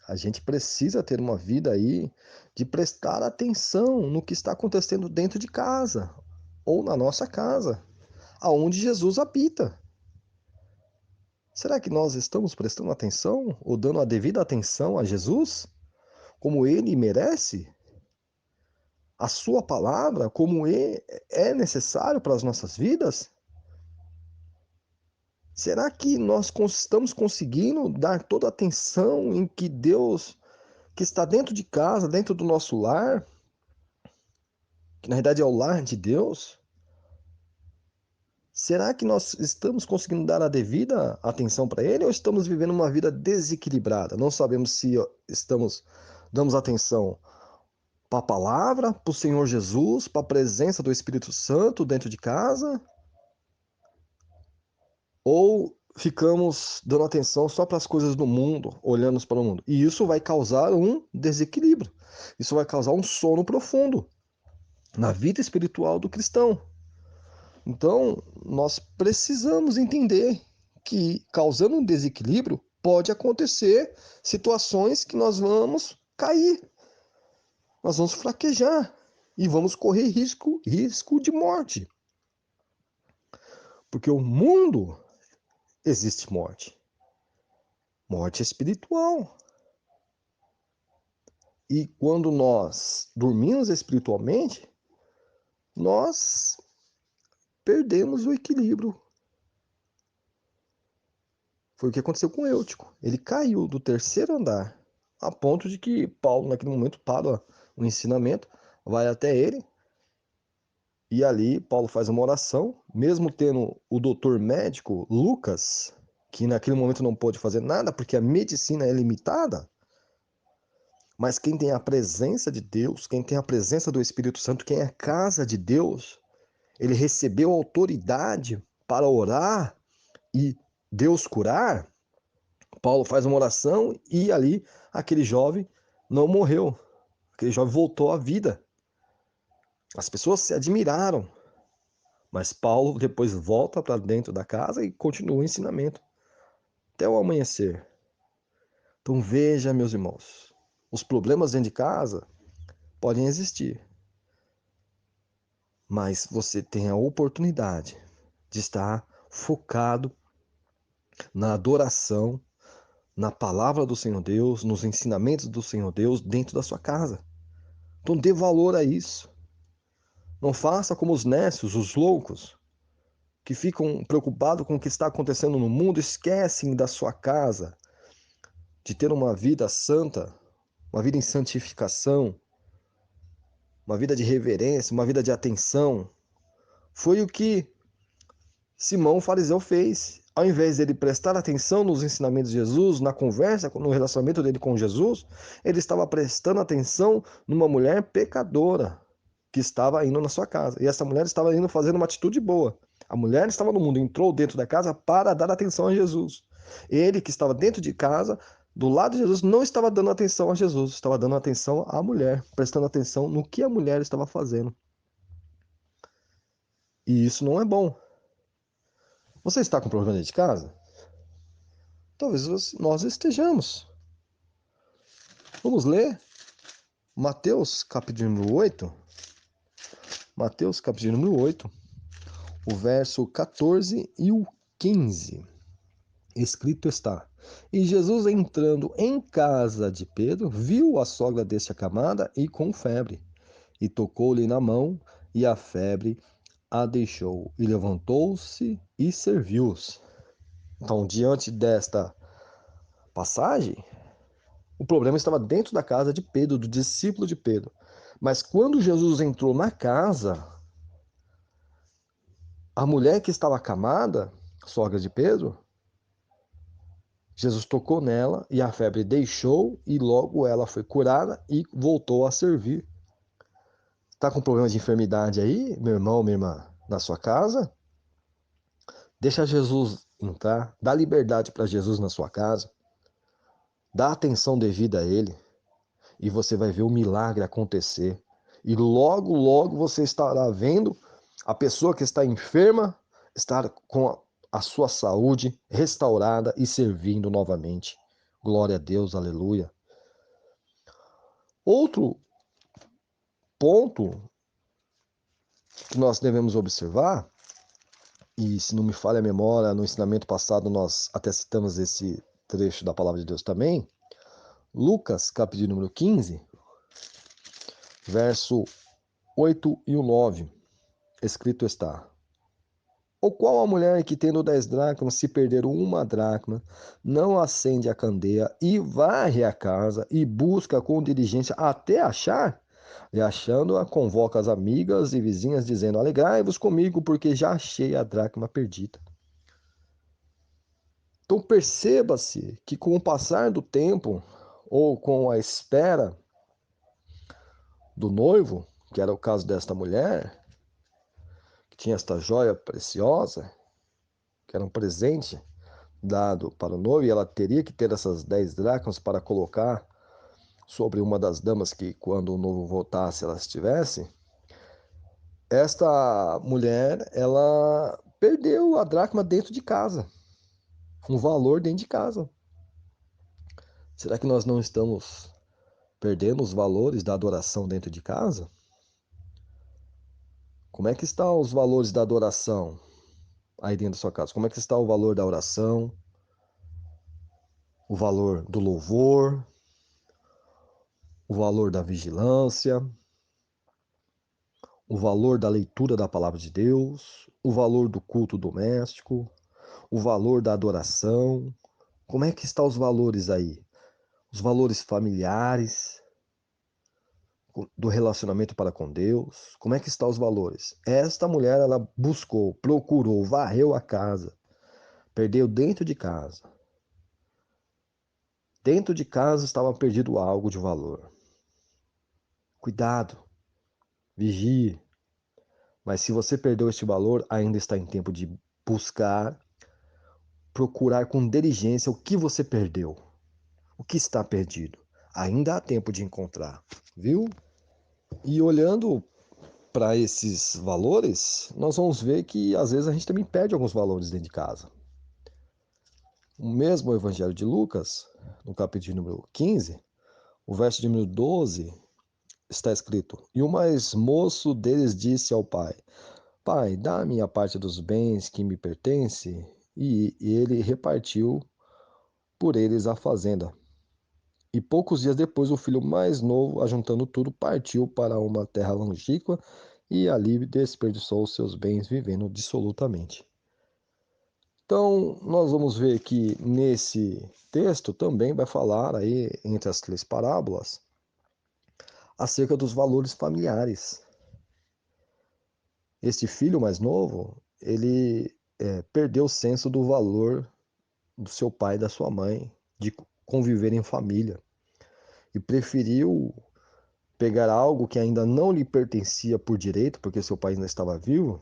A gente precisa ter uma vida aí de prestar atenção no que está acontecendo dentro de casa ou na nossa casa, aonde Jesus habita. Será que nós estamos prestando atenção ou dando a devida atenção a Jesus, como ele merece? A sua palavra, como é necessário para as nossas vidas? Será que nós estamos conseguindo dar toda a atenção em que Deus, que está dentro de casa, dentro do nosso lar, que na verdade é o lar de Deus? Será que nós estamos conseguindo dar a devida atenção para Ele ou estamos vivendo uma vida desequilibrada? Não sabemos se damos atenção para a palavra, para o Senhor Jesus, para a presença do Espírito Santo dentro de casa, ou ficamos dando atenção só para as coisas do mundo, olhando para o mundo. E isso vai causar um desequilíbrio. Isso vai causar um sono profundo na vida espiritual do cristão. Então, nós precisamos entender que, causando um desequilíbrio, pode acontecer situações que nós vamos cair, nós vamos fraquejar e vamos correr risco de morte. Porque o mundo existe morte, morte espiritual. E quando nós dormimos espiritualmente, nós perdemos o equilíbrio. Foi o que aconteceu com Eutico. Ele caiu do terceiro andar, a ponto de que Paulo, naquele momento, para o ensinamento, vai até ele, e ali Paulo faz uma oração, mesmo tendo o doutor médico Lucas, que naquele momento não pôde fazer nada, porque a medicina é limitada, mas quem tem a presença de Deus, quem tem a presença do Espírito Santo, quem é a casa de Deus, ele recebeu autoridade para orar e Deus curar. Paulo faz uma oração e ali aquele jovem não morreu. Aquele jovem voltou à vida. As pessoas se admiraram, mas Paulo depois volta para dentro da casa e continua o ensinamento até o amanhecer. Então veja, meus irmãos, os problemas dentro de casa podem existir, mas você tem a oportunidade de estar focado na adoração, na palavra do Senhor Deus, nos ensinamentos do Senhor Deus dentro da sua casa. Então dê valor a isso. Não faça como os nécios, os loucos, que ficam preocupados com o que está acontecendo no mundo, esquecem da sua casa, de ter uma vida santa, uma vida em santificação, uma vida de reverência, uma vida de atenção. Foi o que Simão o fariseu fez. Ao invés dele prestar atenção nos ensinamentos de Jesus, na conversa, no relacionamento dele com Jesus, ele estava prestando atenção numa mulher pecadora que estava indo na sua casa. E essa mulher estava indo fazendo uma atitude boa. A mulher estava no mundo, entrou dentro da casa para dar atenção a Jesus. Ele que estava dentro de casa, do lado de Jesus, não estava dando atenção a Jesus, estava dando atenção à mulher, prestando atenção no que a mulher estava fazendo. E isso não é bom. Você está com problema dentro de casa? Talvez nós estejamos. Vamos ler Mateus capítulo número 8. Mateus capítulo número 8, o verso 14 e o 15. Escrito está: E Jesus, entrando em casa de Pedro, viu a sogra deste acamada e com febre, e tocou-lhe na mão, e a febre a deixou, e levantou-se e serviu-os. Então, diante desta passagem, o problema estava dentro da casa de Pedro, do discípulo de Pedro. Mas quando Jesus entrou na casa, a mulher que estava acamada, sogra de Pedro, Jesus tocou nela e a febre deixou e logo ela foi curada e voltou a servir. Está com problema de enfermidade aí, meu irmão, minha irmã, na sua casa? Deixa Jesus entrar, dá liberdade para Jesus na sua casa, dá atenção devida a Ele e você vai ver o milagre acontecer. E logo, logo você estará vendo a pessoa que está enferma estar com a sua saúde restaurada e servindo novamente. Glória a Deus, aleluia. Outro ponto que nós devemos observar, e se não me falha a memória, no ensinamento passado nós até citamos esse trecho da palavra de Deus também, Lucas, capítulo número 15, verso 8 e o 9, escrito está: Ou qual a mulher que, tendo 10 dracmas, se perder uma dracma, não acende a candeia e varre a casa e busca com diligência até achar? E achando-a, convoca as amigas e vizinhas, dizendo: Alegrai-vos comigo, porque já achei a dracma perdida. Então perceba-se que com o passar do tempo, ou com a espera do noivo, que era o caso desta mulher, que tinha esta joia preciosa, que era um presente dado para o noivo, e ela teria que ter essas 10 dracmas para colocar sobre uma das damas que, quando o noivo voltasse, elas tivessem. Esta mulher, ela perdeu a dracma dentro de casa, um valor dentro de casa. Será que nós não estamos perdendo os valores da adoração dentro de casa? Como é que estão os valores da adoração aí dentro da sua casa? Como é que está o valor da oração, o valor do louvor, o valor da vigilância, o valor da leitura da palavra de Deus, o valor do culto doméstico, o valor da adoração? Como é que estão os valores aí? Os valores familiares, do relacionamento para com Deus? Como é que estão os valores? Esta mulher, ela buscou, procurou, varreu a casa, perdeu dentro de casa. Dentro de casa estava perdido algo de valor. Cuidado, vigie. Mas se você perdeu este valor, ainda está em tempo de buscar, procurar com diligência o que você perdeu, o que está perdido. Ainda há tempo de encontrar, viu? E olhando para esses valores, nós vamos ver que às vezes a gente também perde alguns valores dentro de casa. O mesmo Evangelho de Lucas, no capítulo número 15, o verso de número 12, está escrito: E o mais moço deles disse ao pai: Pai, dá-me a parte dos bens que me pertence. e ele repartiu por eles a fazenda. E poucos dias depois, o filho mais novo, ajuntando tudo, partiu para uma terra longínqua e ali desperdiçou seus bens vivendo dissolutamente. Então, nós vamos ver que nesse texto também vai falar aí, entre as três parábolas, acerca dos valores familiares. Este filho mais novo, ele perdeu o senso do valor do seu pai e da sua mãe, de conviver em família, e preferiu pegar algo que ainda não lhe pertencia por direito, porque seu pai ainda estava vivo,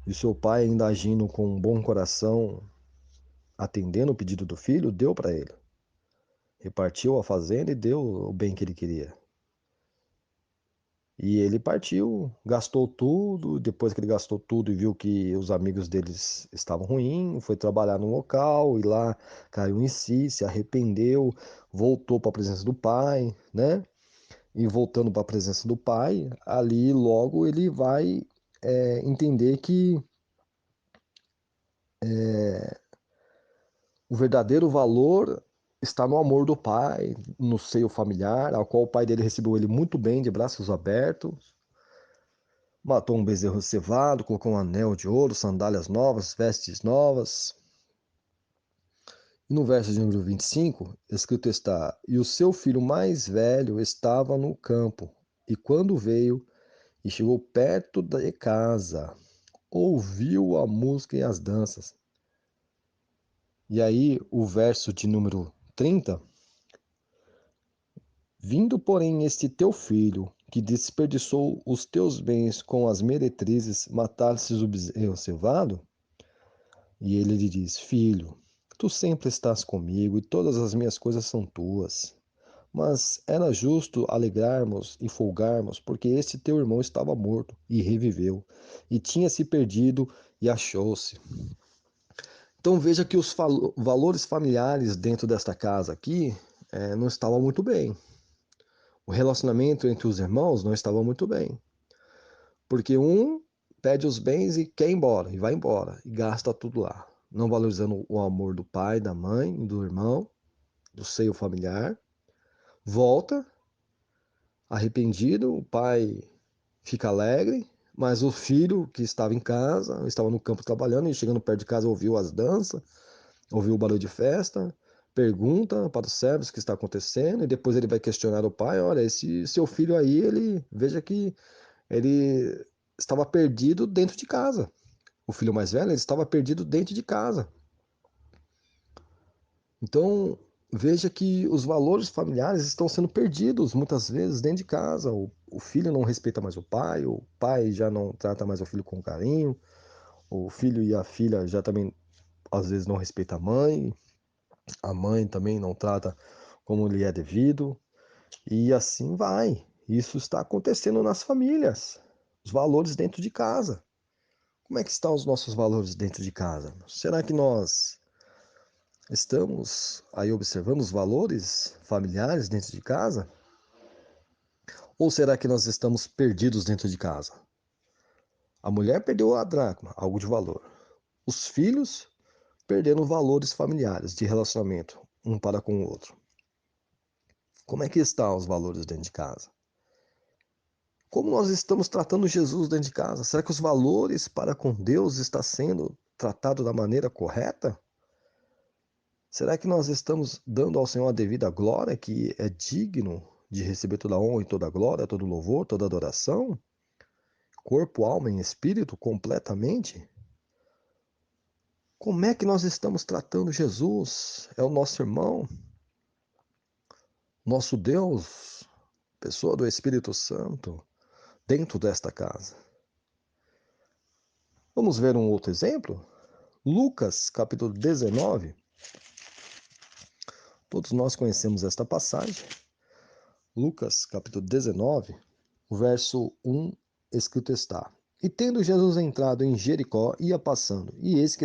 e seu pai, ainda agindo com um bom coração, atendendo o pedido do filho, deu para ele. Repartiu a fazenda e deu o bem que ele queria. E ele partiu, gastou tudo. Depois que ele gastou tudo e viu que os amigos deles estavam ruins, foi trabalhar no local e lá caiu em si, se arrependeu, voltou para a presença do pai, né? E voltando para a presença do pai, ali logo ele vai entender que o verdadeiro valor está no amor do pai, no seio familiar, ao qual o pai dele recebeu ele muito bem, de braços abertos. Matou um bezerro cevado, colocou um anel de ouro, sandálias novas, vestes novas. E no verso de número 25, escrito está: E o seu filho mais velho estava no campo, e quando veio e chegou perto de casa, ouviu a música e as danças. E aí, o verso de número 30, vindo, porém, este teu filho, que desperdiçou os teus bens com as meretrizes, mataste o bezerro cevado? E ele lhe diz: Filho, tu sempre estás comigo e todas as minhas coisas são tuas. Mas era justo alegrarmos e folgarmos, porque este teu irmão estava morto e reviveu, e tinha se perdido e achou-se. Então veja que os valores familiares dentro desta casa aqui não estavam muito bem. O relacionamento entre os irmãos não estava muito bem. Porque um pede os bens e quer ir embora, e vai embora, e gasta tudo lá. Não valorizando o amor do pai, da mãe, do irmão, do seio familiar. Volta, arrependido, o pai fica alegre, mas o filho que estava em casa, estava no campo trabalhando, e chegando perto de casa ouviu as danças, ouviu o barulho de festa, pergunta para os servos o que está acontecendo, e depois ele vai questionar o pai: olha, esse seu filho aí, ele veja que ele estava perdido dentro de casa. O filho mais velho, ele estava perdido dentro de casa. Então, veja que os valores familiares estão sendo perdidos muitas vezes dentro de casa. O filho não respeita mais o pai já não trata mais o filho com carinho, o filho e a filha já também às vezes não respeitam a mãe também não trata como lhe é devido, e assim vai. Isso está acontecendo nas famílias. Os valores dentro de casa. Como é que estão os nossos valores dentro de casa? Será que nós estamos aí observando os valores familiares dentro de casa? Ou será que nós estamos perdidos dentro de casa? A mulher perdeu a dracma, algo de valor. Os filhos perderam valores familiares de relacionamento, um para com o outro. Como é que estão os valores dentro de casa? Como nós estamos tratando Jesus dentro de casa? Será que os valores para com Deus está sendo tratado da maneira correta? Será que nós estamos dando ao Senhor a devida glória, que é digno de receber toda a honra e toda a glória, todo o louvor, toda a adoração? Corpo, alma e espírito completamente? Como é que nós estamos tratando Jesus? É o nosso irmão, nosso Deus, pessoa do Espírito Santo, dentro desta casa. Vamos ver um outro exemplo? Lucas, capítulo 19. Todos nós conhecemos esta passagem. Lucas, capítulo 19, o verso 1, escrito está: E tendo Jesus entrado em Jericó, ia passando, e eis que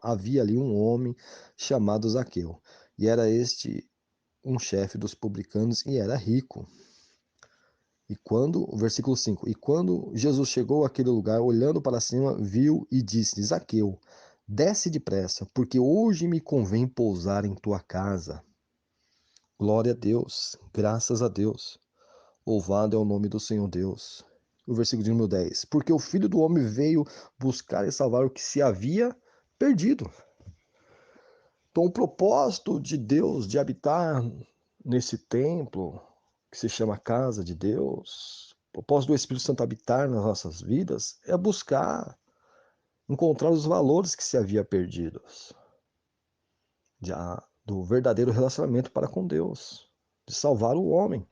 havia ali um homem chamado Zaqueu, e era este um chefe dos publicanos, e era rico. O versículo 5, e quando Jesus chegou àquele lugar, olhando para cima, viu e disse: Zaqueu, desce depressa, porque hoje me convém pousar em tua casa. Glória a Deus, graças a Deus. Louvado é o nome do Senhor Deus. O versículo de número 10, porque o Filho do Homem veio buscar e salvar o que se havia perdido. Então, o propósito de Deus de habitar nesse templo, que se chama casa de Deus, o propósito do Espírito Santo habitar nas nossas vidas, é buscar encontrar os valores que se havia perdidos, do verdadeiro relacionamento para com Deus, de salvar o homem.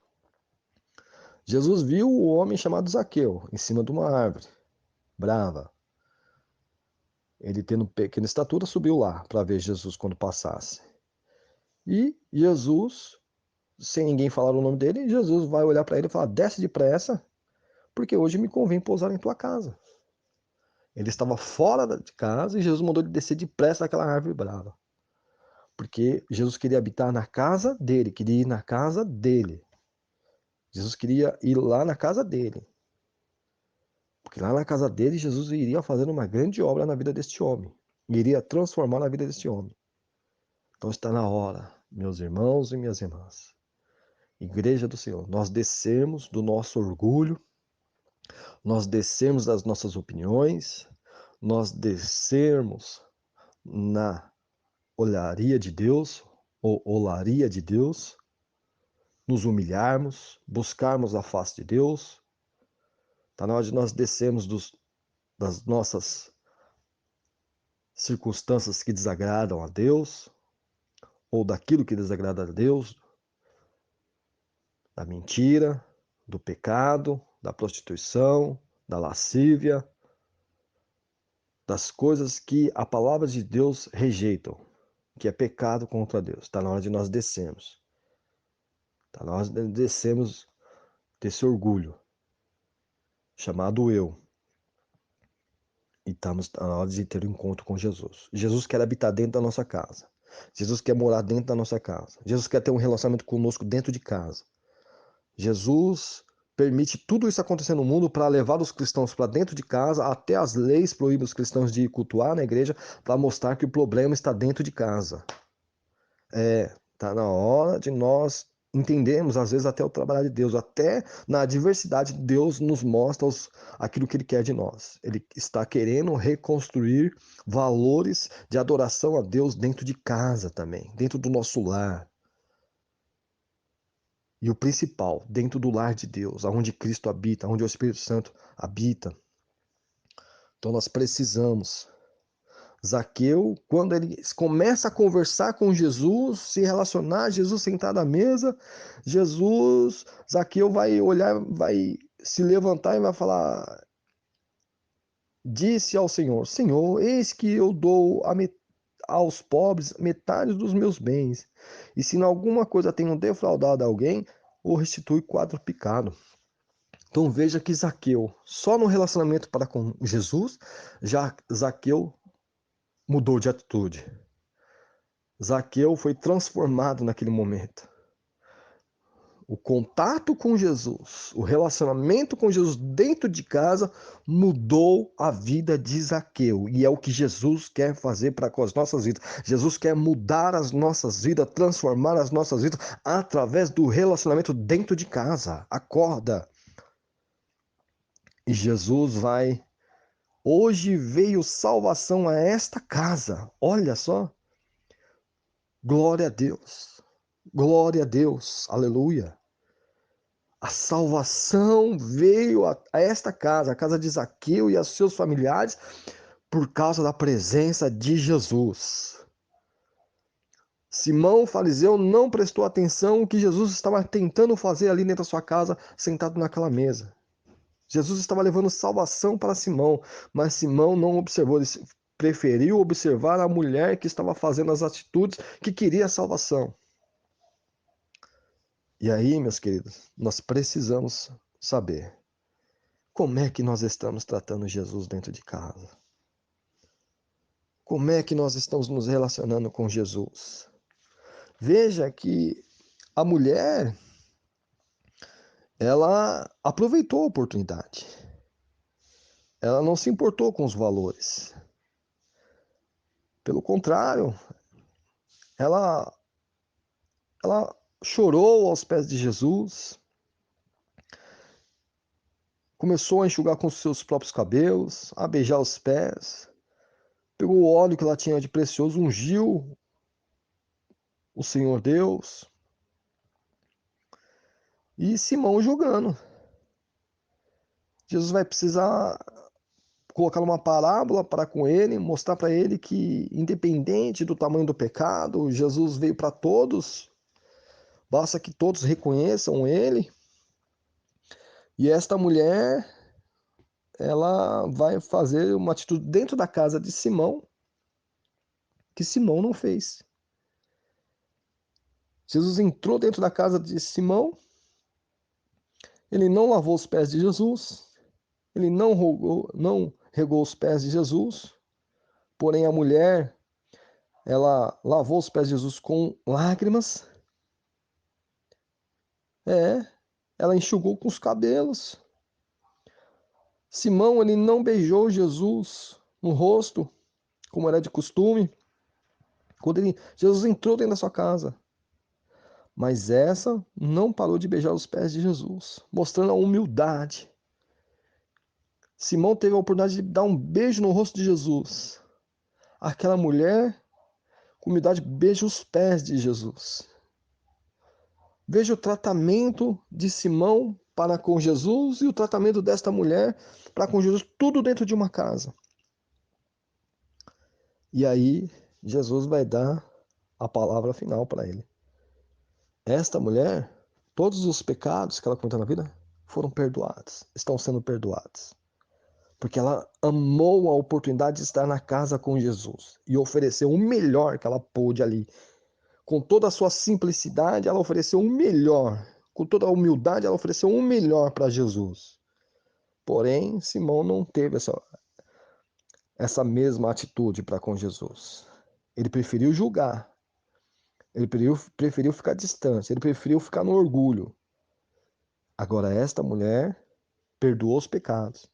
Jesus viu o homem chamado Zaqueu em cima de uma árvore, brava. Ele, tendo pequena estatura, subiu lá para ver Jesus quando passasse. E Jesus, sem ninguém falar o nome dele, Jesus vai olhar para ele e falar: desce depressa, porque hoje me convém pousar em tua casa. Ele estava fora de casa e Jesus mandou ele descer depressa daquela árvore brava. Porque Jesus queria habitar na casa dele, queria ir na casa dele. Jesus queria ir lá na casa dele. Porque lá na casa dele, Jesus iria fazer uma grande obra na vida deste homem. Iria transformar a vida deste homem. Então está na hora, meus irmãos e minhas irmãs, Igreja do Senhor, nós descermos do nosso orgulho, nós descermos das nossas opiniões, nós descermos na olharia de Deus, ou olaria de Deus, nos humilharmos, buscarmos a face de Deus. Está na hora de nós descermos das nossas circunstâncias que desagradam a Deus, ou daquilo que desagrada a Deus, da mentira, do pecado, da prostituição, da lascívia, das coisas que a palavra de Deus rejeitam, que é pecado contra Deus. Está na hora de nós descermos. Está na hora de descermos desse orgulho, chamado eu. E estamos na hora de ter um encontro com Jesus. Jesus quer habitar dentro da nossa casa. Jesus quer morar dentro da nossa casa. Jesus quer ter um relacionamento conosco dentro de casa. Jesus permite tudo isso acontecer no mundo para levar os cristãos para dentro de casa, até as leis proíbem os cristãos de cultuar na igreja, para mostrar que o problema está dentro de casa. Tá na hora de nós entendermos, às vezes, até o trabalho de Deus, até na adversidade, Deus nos mostra aquilo que Ele quer de nós. Ele está querendo reconstruir valores de adoração a Deus dentro de casa também, dentro do nosso lar. E o principal, dentro do lar de Deus, aonde Cristo habita, onde o Espírito Santo habita. Então nós precisamos. Zaqueu, quando ele começa a conversar com Jesus, se relacionar, Jesus sentado à mesa, Zaqueu vai olhar, vai se levantar e vai falar: disse ao Senhor: Senhor, eis que eu dou aos pobres metade dos meus bens, e se em alguma coisa tenho defraudado alguém, o restitui quadruplicado. Então veja que Zaqueu, só no relacionamento para com Jesus, já Zaqueu mudou de atitude. Zaqueu foi transformado naquele momento. O contato com Jesus, o relacionamento com Jesus dentro de casa mudou a vida de Zaqueu. E é o que Jesus quer fazer para com as nossas vidas. Jesus quer mudar as nossas vidas, transformar as nossas vidas através do relacionamento dentro de casa. Acorda. E Jesus vai. Hoje veio salvação a esta casa. Olha só. Glória a Deus. Glória a Deus. Aleluia. A salvação veio a esta casa, a casa de Zaqueu e aos seus familiares, por causa da presença de Jesus. Simão, o fariseu, não prestou atenção no que Jesus estava tentando fazer ali dentro da sua casa, sentado naquela mesa. Jesus estava levando salvação para Simão, mas Simão não observou, ele preferiu observar a mulher que estava fazendo as atitudes que queria a salvação. E aí, meus queridos, nós precisamos saber como é que nós estamos tratando Jesus dentro de casa. Como é que nós estamos nos relacionando com Jesus? Veja que a mulher, ela aproveitou a oportunidade. Ela não se importou com os valores. Pelo contrário, ela, ela chorou aos pés de Jesus, começou a enxugar com seus próprios cabelos, a beijar os pés, pegou o óleo que ela tinha de precioso, ungiu o Senhor Deus, e Simão julgando. Jesus vai precisar colocar uma parábola para com ele, mostrar para ele que, independente do tamanho do pecado, Jesus veio para todos, basta que todos reconheçam ele. E esta mulher, ela vai fazer uma atitude dentro da casa de Simão, que Simão não fez. Jesus entrou dentro da casa de Simão, ele não lavou os pés de Jesus, ele não regou os pés de Jesus, porém a mulher, ela lavou os pés de Jesus com lágrimas, ela enxugou com os cabelos. Simão, ele não beijou Jesus no rosto, como era de costume, quando Jesus entrou dentro da sua casa. Mas essa não parou de beijar os pés de Jesus, mostrando a humildade. Simão teve a oportunidade de dar um beijo no rosto de Jesus. Aquela mulher, com humildade, beija os pés de Jesus. Veja o tratamento de Simão para com Jesus e o tratamento desta mulher para com Jesus, tudo dentro de uma casa. E aí, Jesus vai dar a palavra final para ele. Esta mulher, todos os pecados que ela cometeu na vida foram perdoados, estão sendo perdoados. Porque ela amou a oportunidade de estar na casa com Jesus e ofereceu o melhor que ela pôde ali. Com toda a sua simplicidade, ela ofereceu o melhor. Com toda a humildade, ela ofereceu o melhor para Jesus. Porém, Simão não teve essa mesma atitude para com Jesus. Ele preferiu julgar. Ele preferiu ficar distante. Ele preferiu ficar no orgulho. Agora, esta mulher perdoou os pecados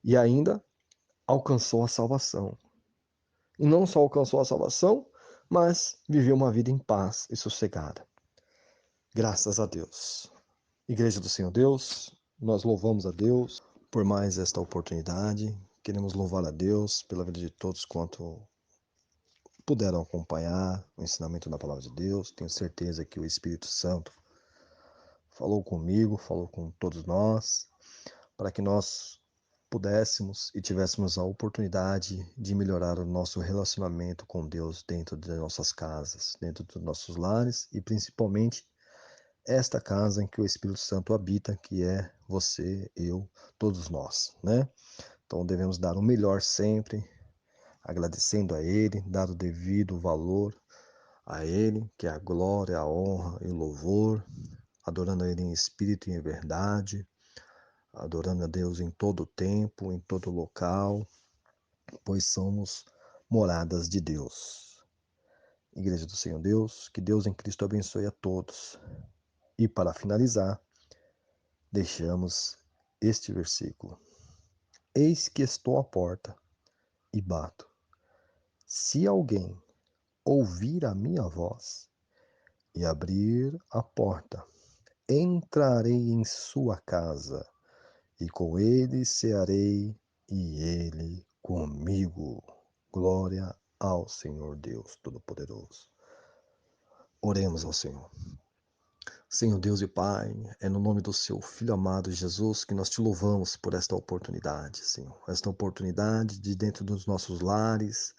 e ainda alcançou a salvação. E não só alcançou a salvação, mas viveu uma vida em paz e sossegada. Graças a Deus. Igreja do Senhor Deus, nós louvamos a Deus por mais esta oportunidade. Queremos louvar a Deus pela vida de todos quanto puderam acompanhar o ensinamento da palavra de Deus. Tenho certeza que o Espírito Santo falou comigo, falou com todos nós, para que nós pudéssemos e tivéssemos a oportunidade de melhorar o nosso relacionamento com Deus dentro de nossas casas, dentro dos nossos lares e principalmente esta casa em que o Espírito Santo habita, que é você, eu, todos nós, né? Então devemos dar o melhor sempre, agradecendo a Ele, dar o devido valor a Ele, que é a glória, a honra e o louvor, adorando a Ele em espírito e em verdade, adorando a Deus em todo o tempo, em todo local, pois somos moradas de Deus. Igreja do Senhor Deus, que Deus em Cristo abençoe a todos. E para finalizar, deixamos este versículo. Eis que estou à porta e bato. Se alguém ouvir a minha voz e abrir a porta, entrarei em sua casa e com ele cearei e ele comigo. Glória ao Senhor Deus Todo-Poderoso. Oremos ao Senhor. Senhor Deus e Pai, é no nome do seu Filho amado Jesus que nós te louvamos por esta oportunidade, Senhor. Esta oportunidade de dentro dos nossos lares,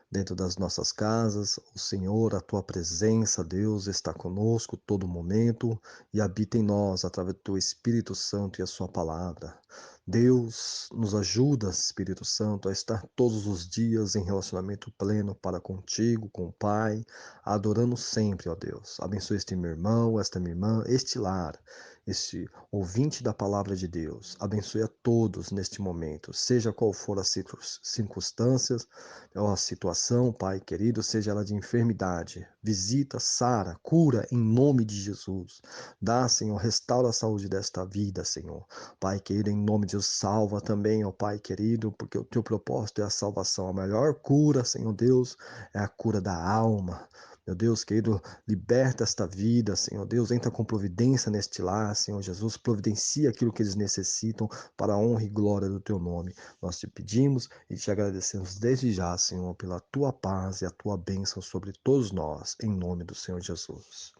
dentro das nossas casas, o Senhor, a tua presença, Deus, está conosco todo momento e habita em nós através do teu Espírito Santo e a sua palavra. Deus, nos ajuda, Espírito Santo, a estar todos os dias em relacionamento pleno para contigo, com o Pai, adorando sempre, ó Deus. Abençoe este meu irmão, esta minha irmã, este lar. esse ouvinte da palavra de Deus. Abençoe a todos neste momento, seja qual for as circunstâncias ou a situação, Pai querido, seja ela de enfermidade. Visita, sara, cura em nome de Jesus. Dá, Senhor, restaura a saúde desta vida, Senhor. Pai querido, em nome de Deus, salva também, ó Pai querido, porque o teu propósito é a salvação. A melhor cura, Senhor Deus, é a cura da alma. Meu Deus querido, liberta esta vida, Senhor Deus, entra com providência neste lar, Senhor Jesus, providencia aquilo que eles necessitam para a honra e glória do teu nome. Nós te pedimos e te agradecemos desde já, Senhor, pela tua paz e a tua bênção sobre todos nós, em nome do Senhor Jesus.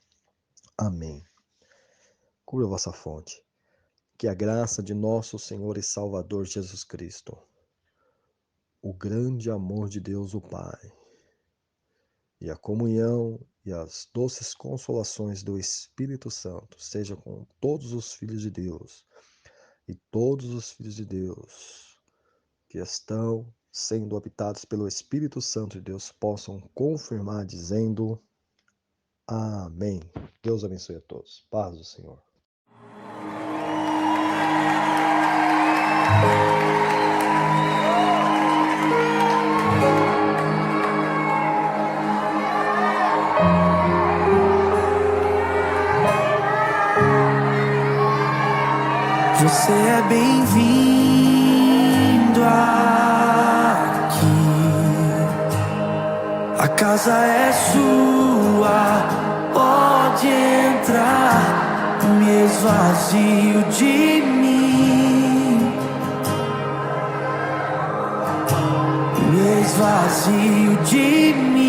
Amém. Cura a vossa fonte. Que a graça de nosso Senhor e Salvador Jesus Cristo, o grande amor de Deus o Pai, e a comunhão e as doces consolações do Espírito Santo seja com todos os filhos de Deus e todos os filhos de Deus que estão sendo habitados pelo Espírito Santo de Deus possam confirmar dizendo amém. Deus abençoe a todos. Paz do Senhor. Você é bem-vindo aqui. A casa é sua, pode entrar. Me esvazio de mim, me esvazio de mim.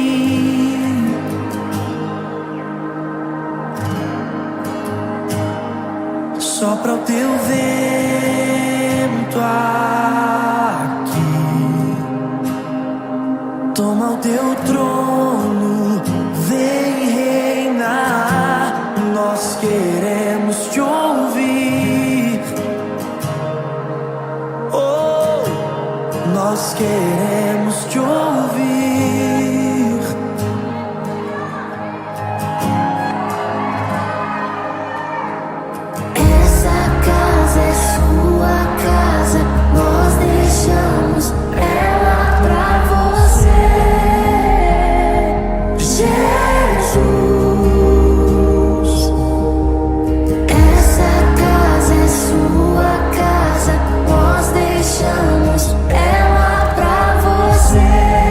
Sopra o teu vento aqui, toma o teu trono, vem reinar. Nós queremos te ouvir, oh, nós queremos te ouvir. Nós deixamos ela pra você, Jesus. Essa casa é sua casa, nós deixamos ela pra você.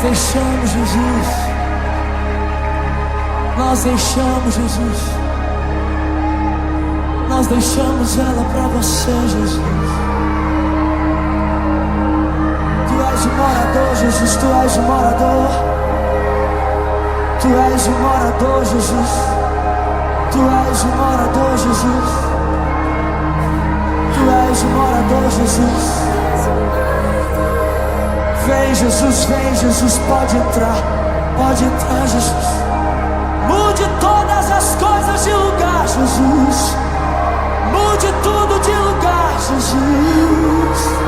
deixamos, Jesus. Nós deixamos, Jesus. Nós deixamos ela pra você, Jesus. Tu és o morador, Jesus. Tu és o morador. Tu és o morador, Jesus. Tu és o morador, Jesus. Tu és o morador, Jesus. Vem, Jesus, pode entrar, Jesus. Mude todas as coisas de lugar, Jesus. Mude tudo de lugar, Jesus.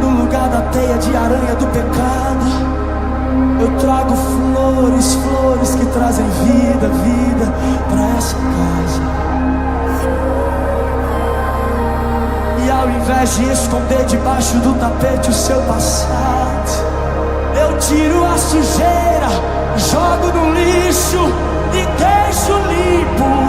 No lugar da teia de aranha do pecado, eu trago flores, flores que trazem vida, vida para essa casa. E ao invés de esconder debaixo do tapete o seu passado, eu tiro a sujeira, jogo no lixo e deixo limpo.